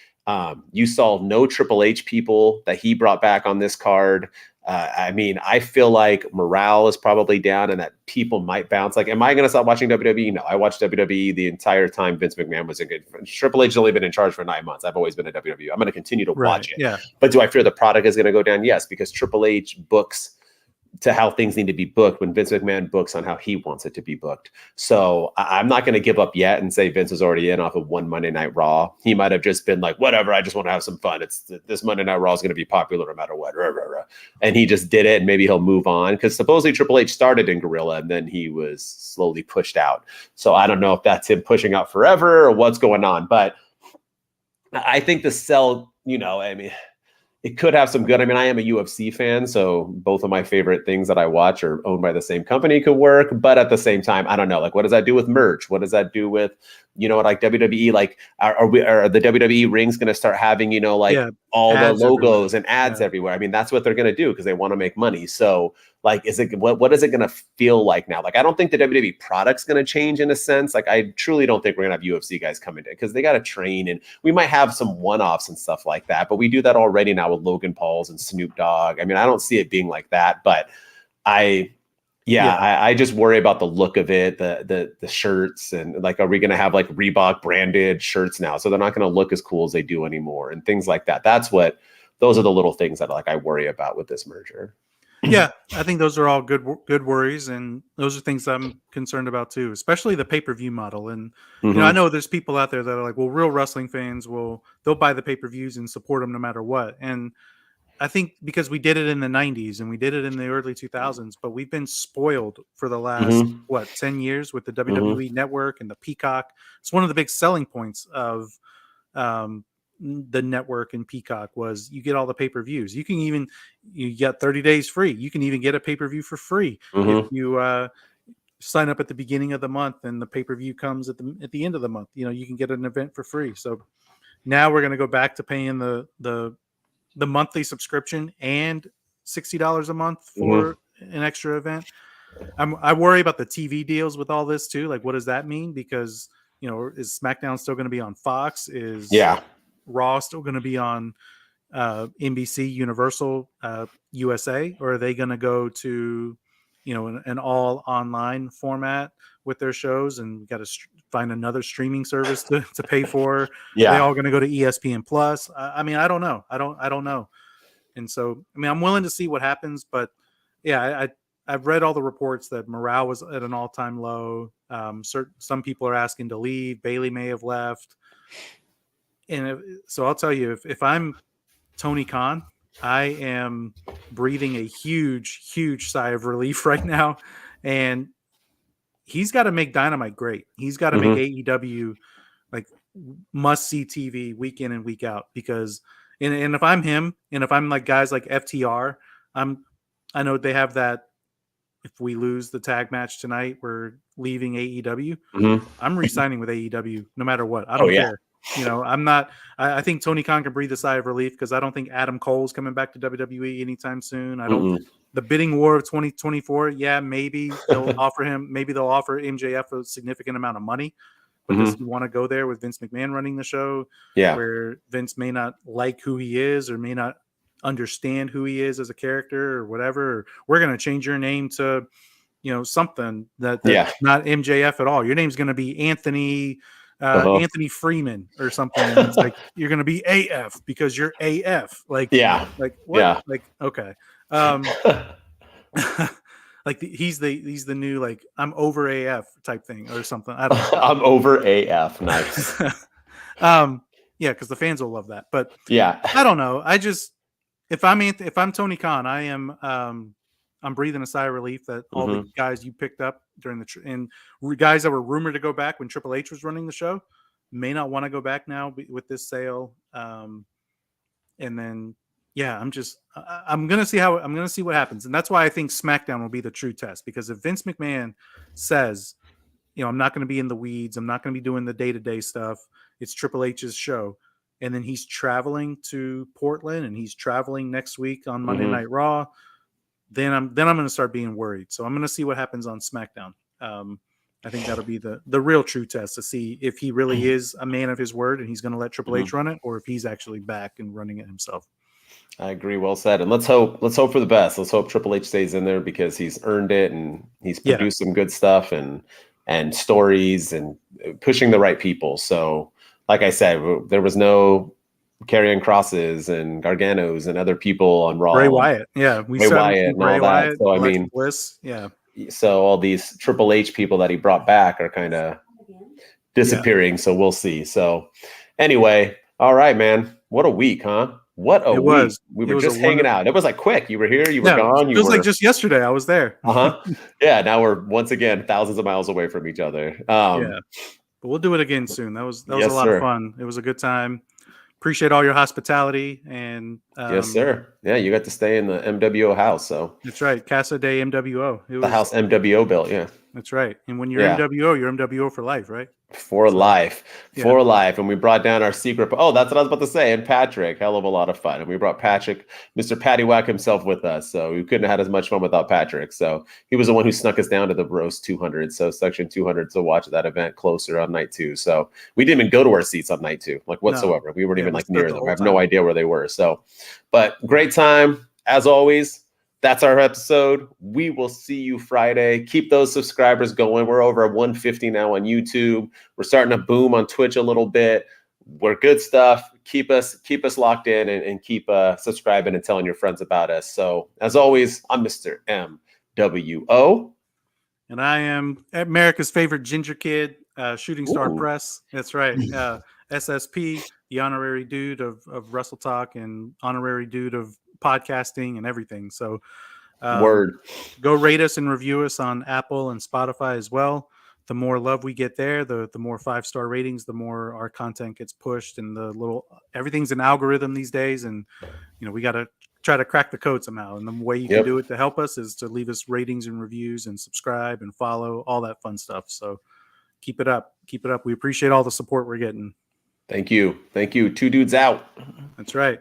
you saw no Triple H people that he brought back on this card. I mean, I feel like morale is probably down, and that people might bounce. Like, am I going to stop watching WWE? No, I watched WWE the entire time Vince McMahon was in good. Triple H has only been in charge for 9 months. I've always been at WWE. I'm going to continue to watch it. Yeah. But do I fear the product is going to go down? Yes, because Triple H books to how things need to be booked, when Vince McMahon books on how he wants it to be booked. So I'm not going to give up yet and say Vince is already in off of one Monday Night Raw. He might have just been like, whatever, I just want to have some fun. This Monday Night Raw is going to be popular no matter what. And he just did it, and maybe he'll move on, because supposedly Triple H started in Gorilla, and then he was slowly pushed out. So I don't know if that's him pushing out forever or what's going on. But I think the sell, you know, I mean, it could have some good. I mean, I am a UFC fan, so both of my favorite things that I watch are owned by the same company could work. But at the same time, I don't know. Like, what does that do with merch? What does that do with, you know, like WWE? Like, are the WWE rings going to start having, you know, like all the Ads everywhere. logos and ads everywhere. I mean, that's what they're going to do because they want to make money. So like, what is it going to feel like now? Like, I don't think the WWE product's going to change in a sense. Like, I truly don't think we're going to have UFC guys come in because they got to train, and we might have some one-offs and stuff like that, but we do that already now with Logan Pauls and Snoop Dogg. I mean, I don't see it being like that, but I just worry about the look of it, the shirts, and like, are we going to have like Reebok branded shirts now? So they're not going to look as cool as they do anymore, and things like that. Those are the little things that like I worry about with this merger. Yeah, I think those are all good worries, and those are things I'm concerned about too, especially the pay-per-view model. And you know, I know there's people out there that are like, well, real wrestling fans they'll buy the pay-per-views and support them no matter what. And I think because we did it in the 90s and we did it in the early 2000s, but we've been spoiled for the last 10 years with the WWE network and the Peacock. It's one of the big selling points of the network and Peacock was you get all the pay-per-views. You get 30 days free. You can even get a pay-per-view for free if you sign up at the beginning of the month and the pay-per-view comes at the end of the month. You know, you can get an event for free. So now we're going to go back to paying the monthly subscription and $60 a month for an extra event. I worry about the TV deals with all this too. Like, what does that mean? Because, you know, is SmackDown still going to be on Fox? Is Raw still going to be on NBC Universal USA? Or are they going to go to, you know, an all online format with their shows, and we got to find another streaming service to pay for? Yeah. Are they all going to go to ESPN Plus? I mean, I don't know. I don't know. And so, I mean, I'm willing to see what happens, but yeah, I've read all the reports that morale was at an all-time low. Some people are asking to leave. Bailey may have left. And so I'll tell you, if I'm Tony Khan, I am breathing a huge, huge sigh of relief right now. And he's got to make Dynamite great. He's got to make AEW like must-see TV week in and week out, because and if I'm him, and if I'm like guys like FTR, I know they have that, if we lose the tag match tonight, we're leaving AEW. I'm re-signing with AEW no matter what. I don't care. You know, I think Tony Khan can breathe a sigh of relief, because I don't think Adam Cole's coming back to WWE anytime soon. The bidding war of 2024, maybe they'll offer MJF a significant amount of money. But does he want to go there with Vince McMahon running the show? Where Vince may not like who he is, or may not understand who he is as a character, or whatever. Or we're going to change your name to, you know, something that's not MJF at all. Your name's going to be Anthony Freeman or something. And it's like, you're going to be AF because you're AF. Like, like what? Yeah. Like, okay. Like he's the new, like, I'm over AF type thing or something. I don't know. I'm over AF. Nice. Yeah, because the fans will love that. But I don't know. If I'm Tony Khan, I am I'm breathing a sigh of relief that all the guys you picked up during and guys that were rumored to go back when Triple H was running the show may not want to go back now with this sale. And then I'm gonna see what happens, and that's why I think SmackDown will be the true test. Because if Vince McMahon says, you know, I'm not going to be in the weeds, I'm not going to be doing the day-to-day stuff, it's Triple H's show, and then he's traveling to Portland and he's traveling next week on Monday Night Raw, then I'm going to start being worried. So I'm going to see what happens on SmackDown. I think that'll be the real true test, to see if he really is a man of his word and he's going to let Triple H run it, or if he's actually back and running it himself. I agree. Well said. And let's hope for the best. Let's hope Triple H stays in there, because he's earned it, and he's produced some good stuff and stories and pushing the right people. So, like I said, there was no carrying crosses and Garganos and other people on Raw. Bray Wyatt. Yeah. Bray Wyatt and all that. So, I mean, Bliss. Yeah. So all these Triple H people that he brought back are kind of disappearing. So we'll see. So anyway, all right, man. What a week, huh? What a week. We were just hanging out. It was like quick. You were here, you were gone. It was like just yesterday. I was there. Yeah. Now we're once again thousands of miles away from each other. But we'll do it again soon. That was a lot of fun. It was a good time. Appreciate all your hospitality. And yes, sir. Yeah, you got to stay in the MWO house. So that's right. Casa de MWO. The house MWO built. Yeah. That's right. And when you're MWO, you're MWO for life, right? For life. For Yeah. life. And we brought down our secret. Oh, that's what I was about to say. And Patrick, hell of a lot of fun. And we brought Patrick, Mr. Patty Whack himself with us. So we couldn't have had as much fun without Patrick. So he was the one who snuck us down to the Roast 200. So section 200 to watch that event closer on night 2. So we didn't even go to our seats on night 2, like whatsoever. We weren't even like near them. I have no idea where they were. So, but great time as always. That's our episode. We will see you Friday. Keep those subscribers going. We're over at 150 now on YouTube. We're starting to boom on Twitch a little bit. We're good stuff. Keep us locked in and keep subscribing and telling your friends about us. So as always, I'm Mr. MWO. And I am America's favorite ginger kid, Shooting Star Press. That's right. SSP, the honorary dude of Wrestle Talk and honorary dude of podcasting and everything. So go rate us and review us on Apple and Spotify as well. The more love we get there, the more 5-star ratings, the more our content gets pushed, and everything's an algorithm these days. And, we got to try to crack the code somehow. And the way you can do it to help us is to leave us ratings and reviews and subscribe and follow, all that fun stuff. So keep it up. Keep it up. We appreciate all the support we're getting. Thank you. 2 dudes out. That's right.